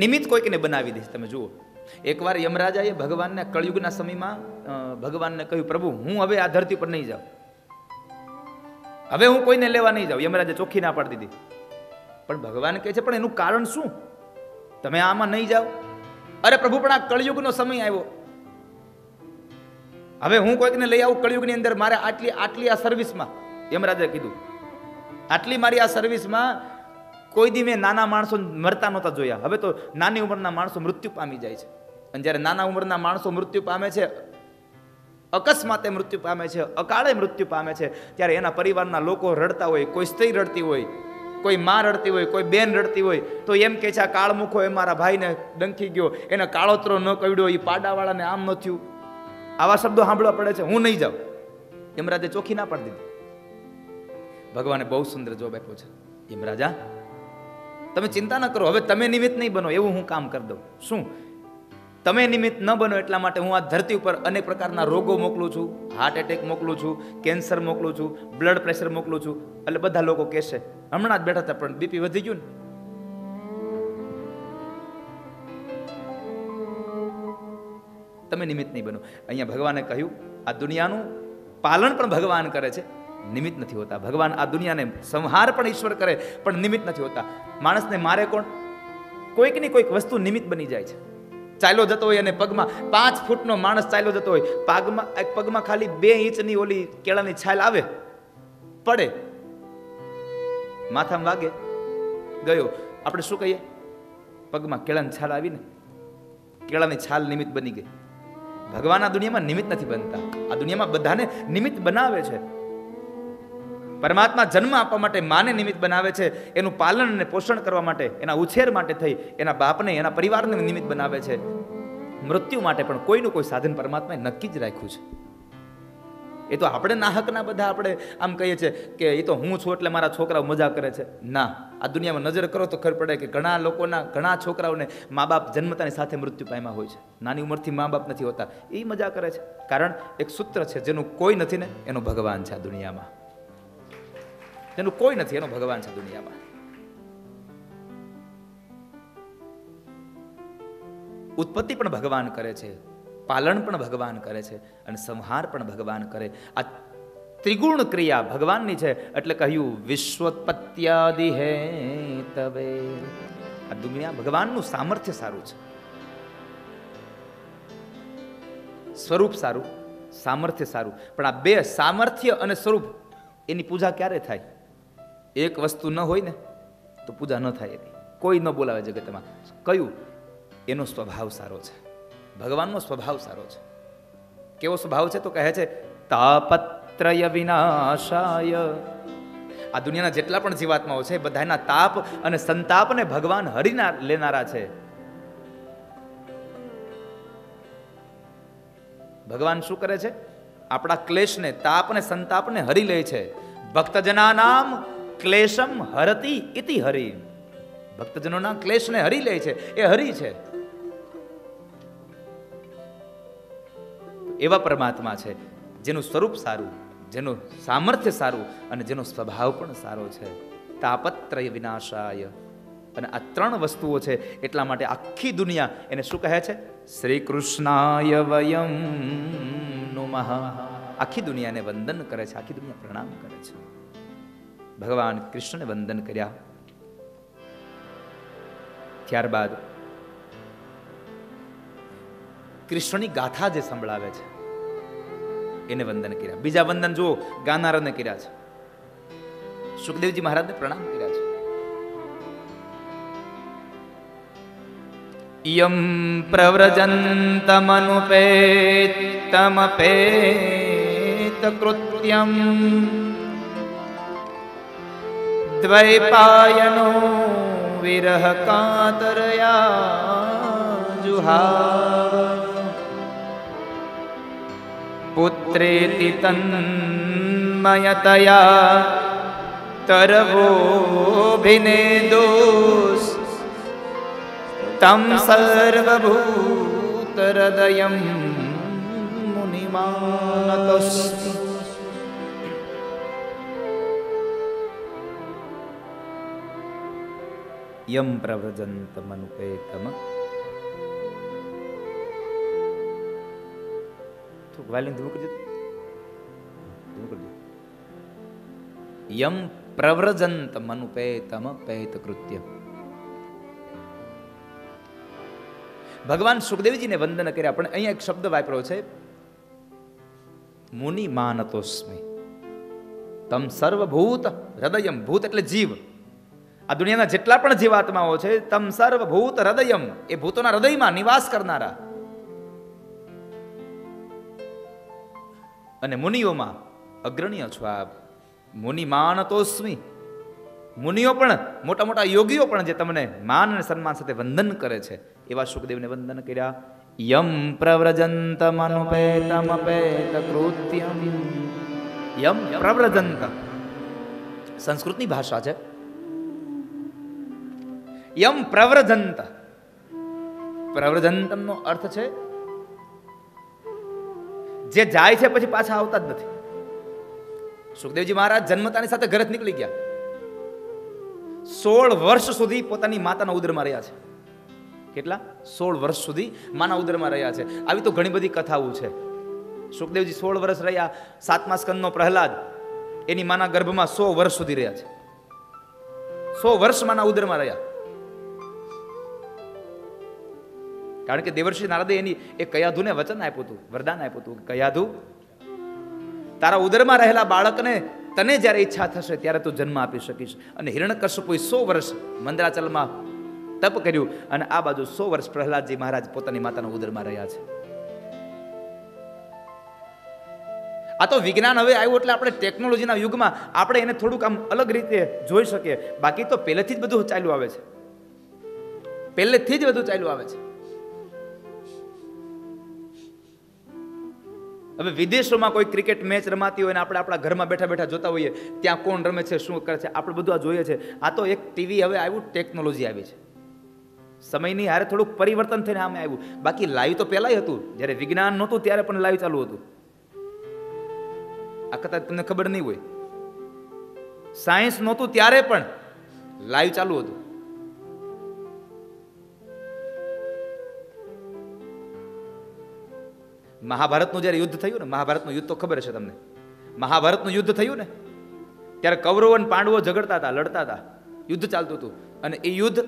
નિમિત્ત કોઈકને બનાવી દે. તમે જુઓ, એકવાર યમરાજાએ ભગવાનને કળયુગના સમયમાં ભગવાનને કહ્યું, પ્રભુ હું હવે આ ધરતી પર નહીં જાઉં, હવે હું કોઈને લેવા નહીં જાઉં. યમરાજે ચોખ્ખી ના પાડી દીધી. પણ ભગવાન કહે છે પણ એનું કારણ શું? તમે આમાં નહીં જાઓ. અરે પ્રભુ પણ આ કળયુગનો સમય આવ્યો, હવે હું કોઈકને લઈ આવું કળયુગની અંદર. મારે આટલી આ સર્વિસમાં, યમરાજે કીધું, આટલી મારી આ સર્વિસમાં કોઈ દી મેં નાના માણસો મરતા નહોતા જોયા. હવે તો નાની ઉંમરના માણસો મૃત્યુ પામી જાય છે. અને જ્યારે નાના ઉંમરના માણસો મૃત્યુ પામે છે, અકસ્માતે મૃત્યુ પામે છે, અકાળે મૃત્યુ પામે છે, ત્યારે એના પરિવારના લોકો રડતા હોય. કોઈ સ્ત્રી રડતી હોય, કોઈ માં રડતી હોય, કોઈ બેન રડતી હોય, તો એમ કે છે આ કાળમુખો એ મારા ભાઈને ડંખી ગયો, એને કાળોતરો ન કવડ્યો, એ પાડાવાળાને આમ ન થયું. આવા શબ્દો સાંભળવા પડે છે. હું નહીં જાઉં. યમરાજે ચોખ્ખી ના પાડી દીધી. ભગવાને બહુ સુંદર જવાબ આપ્યો છે. યમરાજા, તમે ચિંતા ન કરો, હવે તમે નિમિત્ત નહીં બનો એવું હું કામ કરી દઉં. શું? તમે નિમિત્ત ન બનો એટલા માટે હું આ ધરતી ઉપર અનેક પ્રકારના રોગો મોકલું છું. હાર્ટ એટેક મોકલું છું, કેન્સર મોકલું છું, બ્લડ પ્રેશર મોકલું છું. એટલે બધા લોકો કહેશે હમણાં જ બેઠા હતા પણ બીપી વધી ગયું ને. તમે નિમિત્ત નહીં બનો. અહીંયા ભગવાને કહ્યું આ દુનિયાનું પાલન પણ ભગવાન કરે છે, નિમિત્ત નથી હોતા. ભગવાન આ દુનિયાને સંહાર પણ ઈશ્વર કરે પણ નિમિત્ત નથી હોતા. માણસને મારે કોણ? કોઈકની કોઈક વસ્તુ નિમિત્ત બની જાય છે. ચાલ્યો જતો હોય અને પગમાં 5 ફૂટનો માણસ ચાલ્યો જતો હોય, પગમાં ખાલી 2 ઇંચની ઓલી કેળાની છાલ આવે, પડે, માથામાં વાગે, ગયો. આપણે શું કહીએ? પગમાં કેળાની છાલ આવીને, કેળાની છાલ નિમિત્ત બની ગઈ. ભગવાન આ દુનિયામાં નિમિત્ત નથી બનતા, આ દુનિયામાં બધાને નિમિત્ત બનાવે છે. પરમાત્મા જન્મ આપવા માટે માને નિમિત્ત બનાવે છે, એનું પાલન અને પોષણ કરવા માટે, એના ઉછેર માટે થઈ એના બાપને, એના પરિવારને નિમિત્ત બનાવે છે. મૃત્યુ માટે પણ કોઈનું કોઈ સાધન પરમાત્માએ નક્કી જ રાખ્યું છે. એ તો આપણે નાહકના બધા આપણે આમ કહીએ છીએ કે એ તો હું છું એટલે મારા છોકરાઓ મજા કરે છે. ના, આ દુનિયામાં નજર કરો તો ખબર પડે કે ઘણા લોકોના, ઘણા છોકરાઓને મા બાપ જન્મતાની સાથે મૃત્યુ પામ્યા હોય છે. નાની ઉંમરથી મા બાપ નથી હોતા, એ મજા કરે છે. કારણ એક સૂત્ર છે, જેનું કોઈ નથી ને એનો ભગવાન છે આ દુનિયામાં. જેનું કોઈ નથી એનો ભગવાન છે દુનિયામાં. ઉત્પત્તિ પણ ભગવાન કરે છે, પાલન પણ ભગવાન કરે છે અને સંહાર પણ ભગવાન કરે. આ ત્રિગુણ ક્રિયા ભગવાનની છે. એટલે કહ્યું વિશ્વોત્પત્યાદિ હે તવે. આ દુનિયા ભગવાનનું સામર્થ્ય સારું છે, સ્વરૂપ સારું, સામર્થ્ય સારું. પણ આ બે, સામર્થ્ય અને સ્વરૂપ, એની પૂજા ક્યારે થાય? એક વસ્તુ ન હોય ને તો પૂજા ન થાય એની. કોઈ ન બોલાવે જગતમાં. કયું? એનો સ્વભાવ સારો છે. ભગવાનનો સ્વભાવ સારો છે. કેવો સ્વભાવ છે? તો કહે છે તાપત્રય વિનાશાય. આ દુનિયાના જેટલા પણ જીવાત્માઓ છે બધાના તાપ અને સંતાપને ભગવાન હરી લેનારા છે. ભગવાન શું કરે છે? આપણા ક્લેશને, તાપ અને સંતાપને હરી લે છે. ભક્તજનાનામ ક્લેશમ હરતી ઇતિ હરિ. ભક્તજનોના ક્લેશને હરી લે છે, એ હરી છે. એવા પરમાત્મા છે જેનું સ્વરૂપ સારું, જેનું સામર્થ્ય સારું અને જેનો સ્વભાવ પણ સારો છે. તાપત્રય વિનાશાય. અને આ ત્રણ વસ્તુઓ છે એટલા માટે આખી દુનિયા એને શું કહે છે? શ્રી કૃષ્ણાય વયમ નુમઃ. આખી દુનિયાને વંદન કરે છે, આખી દુનિયા પ્રણામ કરે છે. ભગવાન કૃષ્ણને વંદન કર્યા. ત્યારબાદ કૃષ્ણની ગાથા જે સંભળાવે છે એને વંદન કર્યા. બીજા વંદન જુઓ, ગાનારને કર્યા છે. સુખદેવજી મહારાજને પ્રણામ કર્યા છે. યમ પ્રવ્રજંતમનુપેતમપેત કૃત્યમ દ્વૈપાયનો વિરહ કાતરયા જુહાવ. પુત્રેતિ તન્મયતયા તરવોభిનેદોસ તમ સર્વભૂતહૃદયં મુનિમાનતોસ્મિ. યમ પ્રવ્રજંતમનુપેતમ. વાયલિન ધીમું કરી દીધું. યમ પ્રવ્રજંતમનુપેતમ પેત કૃત્ય. ભગવાન સુખદેવજીને વંદન કર્યા. પણ અહીંયા એક શબ્દ વાપર્યો છે, મુનિ માનતોસ્મિ. તમ સર્વભૂત હૃદયમ. ભૂત એટલે જીવ. આ દુનિયાના જેટલા પણ જીવાત્માઓ છે, તમ સર્વભૂત હૃદયમ, એ ભૂતોના હૃદયમાં નિવાસ કરનારા અને મુનિઓમાં અગ્રણીય છો આપ. મુનિ માનતોસ્મિ. મુનિઓ પણ, મોટા મોટા યોગીઓ પણ જે તમને માન અને સન્માન સાથે વંદન કરે છે, એવા સુખદેવને વંદન કર્યા. યમ પ્રવ્રજંતમનુપેતમપેત કૃત્યમ. યમ પ્રવ્રજંત સંસ્કૃતની ભાષા છે. યમ પ્રવ્રજંત. પ્રવ્રજંતમનો અર્થ છે જે જાય છે પછી પાછા આવતા જ નથી. સુખદેવજી મહારાજ જન્મતાની સાથે ઘરે નીકળી ગયા. 16 વર્ષ સુધી પોતાની માતાના ઉદરમાં રહ્યા છે. કેટલા? 16 વર્ષ સુધી માના ઉદરમાં રહ્યા છે. આવી તો ઘણી બધી કથાઓ છે. સુખદેવજી 16 વર્ષ રહ્યા. 7મા સ્કંદનો પ્રહલાદ એની માના ગર્ભમાં 100 વર્ષ સુધી રહ્યા છે. 100 વર્ષ માના ઉદરમાં રહ્યા. કારણ કે દેવર્ષિ નારદે એની એક કયાધુને વચન આપ્યું હતું, વરદાન આપ્યું હતું. કયાધુ, તારા ઉદરમાં રહેલા બાળકને તને જ્યારે ઈચ્છા થશે ત્યારે તું જન્મ આપી શકીશ. અને હિરણ્યકશ્યપુએ 100 વર્ષ મંદરાચલમાં તપ કર્યું અને આ બાજુ 100 વર્ષ પ્રહલાદજી મહારાજ પોતાની માતાના ઉદરમાં રહ્યા છે. આ તો વિજ્ઞાન હવે આવ્યું એટલે આપણે ટેકનોલોજીના યુગમાં આપણે એને થોડુંક આમ અલગ રીતે જોઈ શકીએ. બાકી તો પહેલેથી જ બધું ચાલ્યું આવે છે, પહેલેથી જ બધું ચાલ્યું આવે છે. હવે વિદેશોમાં કોઈ ક્રિકેટ મેચ રમાતી હોય ને આપણે આપણા ઘરમાં બેઠા બેઠા જોતા હોઈએ, ત્યાં કોણ રમે છે, શું કરે છે, આપણે બધું આ જોઈએ છે. આ તો એક ટીવી હવે આવ્યું, ટેકનોલોજી આવી છે, સમયની હારે થોડુંક પરિવર્તન થઈને આમે આવ્યું. બાકી લાઈવ તો પહેલાંય હતું, જ્યારે વિજ્ઞાન નહોતું ત્યારે પણ લાઈવ ચાલુ હતું. આ કદાચ તમને ખબર નહીં હોય, સાયન્સ નહોતું ત્યારે પણ લાઈવ ચાલુ હતું. મહાભારતનું જ્યારે યુદ્ધ થયું ને, મહાભારતનું યુદ્ધ તો ખબર છે તમને, મહાભારતનું યુદ્ધ થયું ને ત્યારે કૌરવો અને પાંડવો ઝઘડતા હતા, લડતા હતા, યુદ્ધ ચાલતું હતું. અને એ યુદ્ધ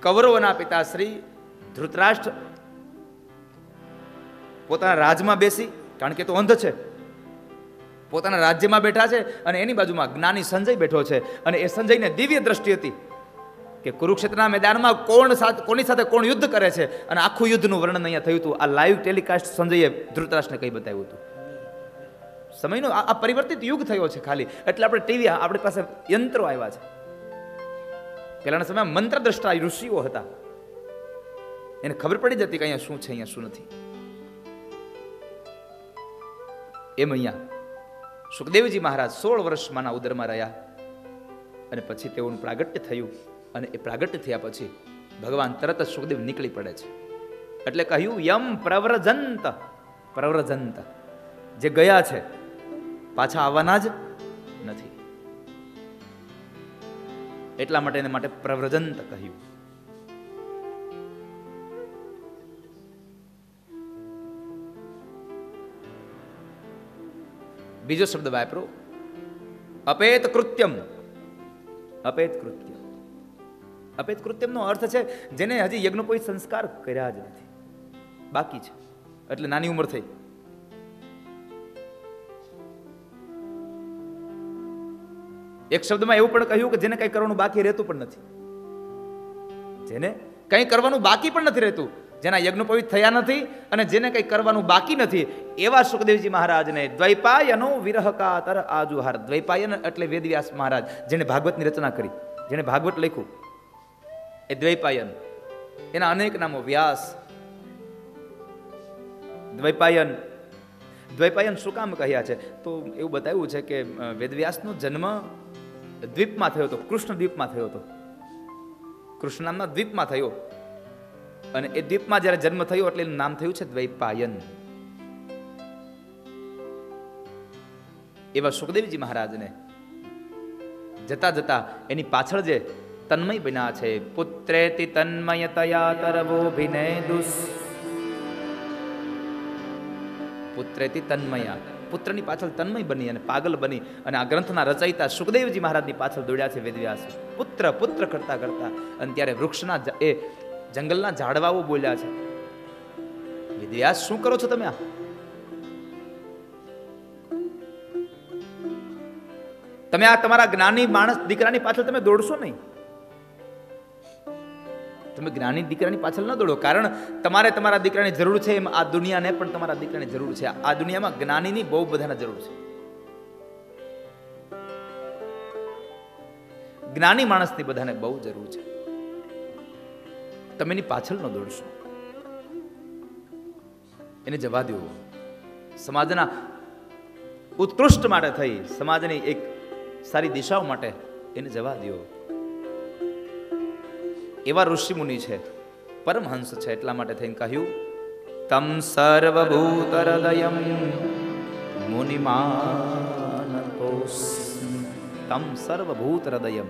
કૌરવોના પિતા શ્રી ધૃતરાષ્ટ્ર પોતાના રાજમાં બેસી, કારણ કે તો અંધ છે, પોતાના રાજ્યમાં બેઠા છે અને એની બાજુમાં જ્ઞાની સંજય બેઠો છે. અને એ સંજયને દિવ્ય દ્રષ્ટિ હતી કે કુરુક્ષેત્રના મેદાનમાં કોની સાથે કોણ યુદ્ધ કરે છે. અને આખું યુદ્ધનું વર્ણન અહીંયા થયું હતું. આ લાઈવ ટેલિકાસ્ટ સંજયે ધૃતરાષ્ટ્રને કઈ બતાવ્યું હતું. સમયનો આ પરિવર્તિત યુગ થયો છે ખાલી, એટલે આપણે ટીવી, આપણી પાસે યંત્રો આવ્યા છે. પહેલાના સમયમાં મંત્ર દ્રષ્ટા ઋષિઓ હતા, એને ખબર પડી જતી કે અહીંયા શું છે, અહીંયા શું નથી. એમ અહીંયા સુખદેવજી મહારાજ 16 વર્ષ માના ઉદરમાં રહ્યા અને પછી તેઓનું પ્રાગટ્ય થયું. અને એ પ્રાગટ્ય થયા પછી ભગવાન તરત જ સુખદેવ નીકળી પડે છે. એટલે કહ્યું યમ પ્રવ્રજંત, પ્રવ્રજંત, જે ગયા છે પાછા આવવાના જ નથી, એટલા માટે એને માટે પ્રવ્રજંત કહ્યું. બીજો શબ્દ વાપરો અપેત કૃત્યમ. અપેત કૃત્ય, અપેત કૃત્યમનો અર્થ છે જેને હજી યજ્ઞોપવિત સંસ્કાર કર્યા જ નથી, બાકી છે, એટલે નાની ઉંમર થઈ. એક શબ્દમાં એવું પણ કહ્યું કે જેને કંઈ કરવાનું બાકી રહેતું પણ નથી, જેને કંઈ કરવાનું બાકી પણ નથી રહેતું, જેના યજ્ઞોપવિત થયા નથી અને જેને કંઈ કરવાનું બાકી નથી, એવા સુખદેવજી મહારાજને દ્વૈપાયનો વિરહકાતર આજુહાર. દ્વૈપાયન એટલે વેદવ્યાસ મહારાજ, જેને ભાગવતની રચના કરી, જેને ભાગવત લખ્યું, એ દ્વૈપાયન. એના અનેક નામો, વ્યાસ, દ્વૈપાયન. દ્વૈપાયન શું કામ કહ્યા છે? તો એવું બતાવ્યું છે કે વેદવ્યાસનો જન્મ દ્વીપમાં થયો હતો, કૃષ્ણ દ્વીપમાં થયો હતો, કૃષ્ણ નામના દ્વીપમાં થયો. અને એ દ્વીપમાં જ્યારે જન્મ થયો એટલે એનું નામ થયું છે દ્વૈપાયન. એવા સુખદેવજી મહારાજને જતા જતા એની પાછળ જે તન્મય બન્યા છે, પુત્રેતિ તન્મયતયા તરવોભિનેદુસ, પુત્રેતિ તન્મયા, પુત્રની પાછળ તન્મય બની અને પાગલ બની અને આ ગ્રંથના રચયિતા સુખદેવજી મહારાજની પાછળ દોડ્યા છે વેદવ્યાસ. પુત્ર પુત્ર કરતા કરતા અને ત્યારે વૃક્ષના એ જંગલના ઝાડવાઓ બોલ્યા છે, વેદવ્યાસ શું કરો છો તમે? તમે આ તમારા જ્ઞાની માણસ દીકરાની પાછળ તમે દોડશો નહીં. તમે જ્ઞાની દીકરાની પાછળ ન દોડો, કારણ તમારે તમારા દીકરાની જરૂર છે એમ આ દુનિયાને પણ તમારા દીકરાની જરૂર છે. આ દુનિયામાં જ્ઞાનીની બહુ બધાને જરૂર છે. જ્ઞાની માણસની બધાને બહુ જરૂર છે. તમે એની પાછળ ન દોડશો, એને જવા દો. સમાજના ઉત્કૃષ્ટ માટે થઈ, સમાજની એક સારી દિશાઓ માટે એને જવા દો. એવા ઋષિ મુનિ છે, પરમહંસ છે, એટલા માટે થઈને કહ્યું તમ સર્વભૂત હૃદયમ મુનિમાનતોસ. તમ સર્વભૂત હૃદયમ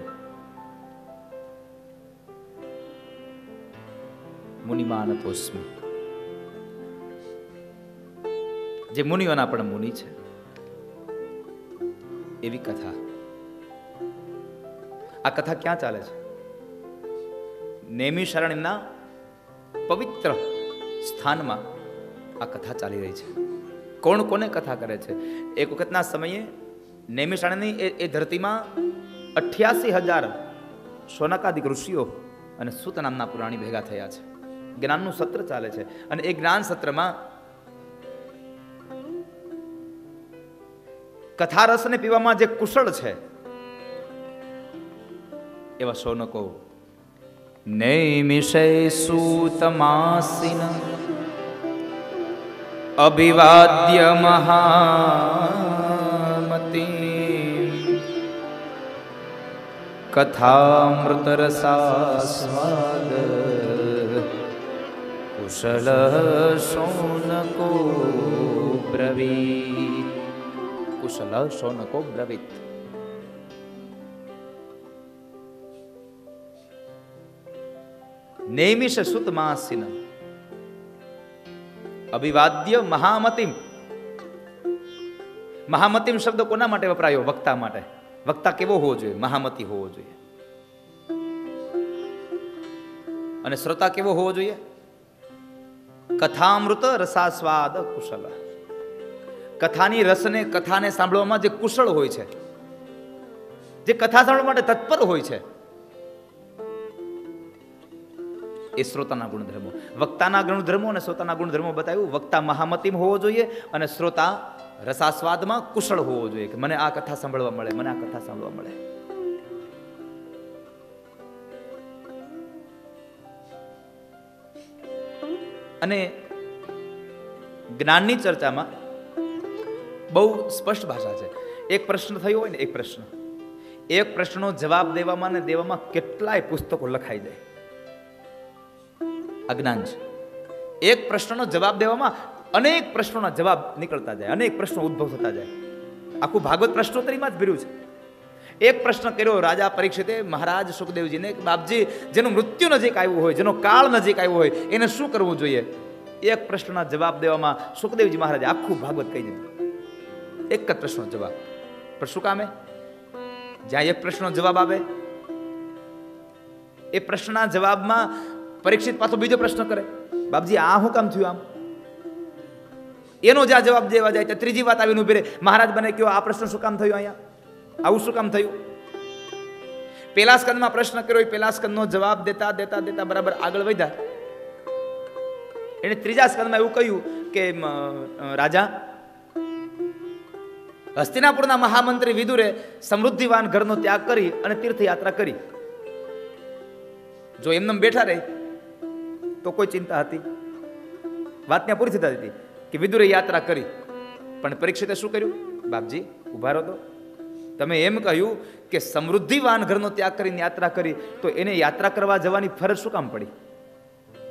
મુનિમાનતોસ્મિ. જે મુનિઓના પણ મુનિ છે એવી કથા. આ કથા ક્યાં ચાલે છે? નૈમિષારણ્યના પવિત્ર સ્થાનમાં આ કથા ચાલી રહી છે. કોણ કોને કથા કરે છે? એક વખતના સમયે નૈમિષારણ્યની એ ધરતીમાં 88,000 શૌનકાદિક ઋષિઓ અને સૂત નામના પુરાણી ભેગા થયા છે. જ્ઞાનનું સત્ર ચાલે છે અને એ જ્ઞાન સત્રમાં કથા રસને પીવામાં જે કુશળ છે એવા શૌનકો નૈમિષે સૂતમાસીન અભિવાદ્ય મહામતી કથામૃત રસાસ્વાદ કુશલ શૌनको બ્રવીત. કુશલ શૌनको બ્રવીત. નૈમિષ સુતમાસીન અભિવાદ્ય મહામતિમ. મહામતિમ શબ્દ કોના માટે વપરાયો? વક્તા માટે. વક્તા કેવો હોવો જોઈએ? મહામતી હોવો જોઈએ. અને શ્રોતા કેવો હોવો જોઈએ? કથામૃત રસાસ્વાદ કુશલ. કથાની રસને, કથાને સાંભળવામાં જે કુશળ હોય છે, જે કથા સાંભળવા માટે તત્પર હોય છે, એ શ્રોતાના ગુણધર્મો. વક્તાના ગુણધર્મો અને શ્રોતાના ગુણધર્મો બતાવ્યું. વક્તા મહામતીમ હોવો જોઈએ અને શ્રોતા રસાસ્વાદમાં કુશળ હોવો જોઈએ કે મને આ કથા સાંભળવા મળે, મને આ કથા સાંભળવા મળે. અને જ્ઞાનની ચર્ચામાં બહુ સ્પષ્ટ ભાષા છે. એક પ્રશ્ન થયો હોય ને, એક પ્રશ્નનો જવાબ દેવામાં ને દેવામાં કેટલાય પુસ્તકો લખાઈ જાય. અજ્ઞાન છે. એક પ્રશ્નનો જવાબ દેવામાં અનેક પ્રશ્નોના જવાબ નીકળતા જાય, અનેક પ્રશ્નો ઉદ્ભવ થતા જાય. આખું ભાગવત પ્રશ્નોત્તરીમાં જ ભર્યું છે. એક પ્રશ્ન કર્યો રાજા પરીક્ષિતે મહારાજ સુખદેવજીને કે બાપજી, જેનું મૃત્યુ નજીક આવ્યું હોય, જેનો કાળ નજીક આવ્યો હોય, એને શું કરવું જોઈએ? એક પ્રશ્નના જવાબ દેવામાં સુખદેવજી મહારાજે આખું ભાગવત કહી દીધું. એક જ પ્રશ્નનો જવાબ. પણ શું કામે? જ્યાં એક પ્રશ્નનો જવાબ આવે એ પ્રશ્નના જવાબમાં પરીક્ષિત પાછો બીજો પ્રશ્ન કરે, બાપજી આ શું કામ થયું? આમ એનો જ્યાં જવાબ દેવા જાય ત્યાં ત્રીજી વાત આવીને ઉભી રહે, મહારાજ બને કયો આ પ્રશ્ન શું કામ થયો? અહીંયા આવું શું કામ થયું? પેલા સ્કંદમાં પ્રશ્ન કર્યો, પેલા સ્કંદનો જવાબ દેતા દેતા દેતા બરાબર આગળ વધ્યા. એને ત્રીજા સ્કંદમાં એવું કહ્યું કે રાજા, હસ્તિનાપુરના મહામંત્રી વિદુરે સમૃદ્ધિવાન ઘરનો ત્યાગ કરી અને તીર્થયાત્રા કરી. જો એમને બેઠા રહે તો કોઈ ચિંતા હતી, વાત ત્યાં પૂરી થતી હતી કે વિદુરે યાત્રા કરી. પણ પરીક્ષિતે શું કર્યું? બાપજી ઉભા રહો, તો તમે એમ કહ્યું કે સમૃદ્ધિવાન ઘરનો ત્યાગ કરીને યાત્રા કરી, તો એને યાત્રા કરવા જવાની ફરજ શું કામ પડી?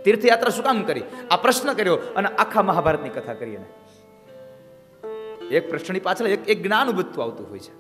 તીર્થયાત્રા શું કામ કરી? આ પ્રશ્ન કર્યો અને આખા મહાભારતની કથા કરી. એને એક પ્રશ્નની પાછળ એક જ્ઞાન ઉભું આવતું હોય છે.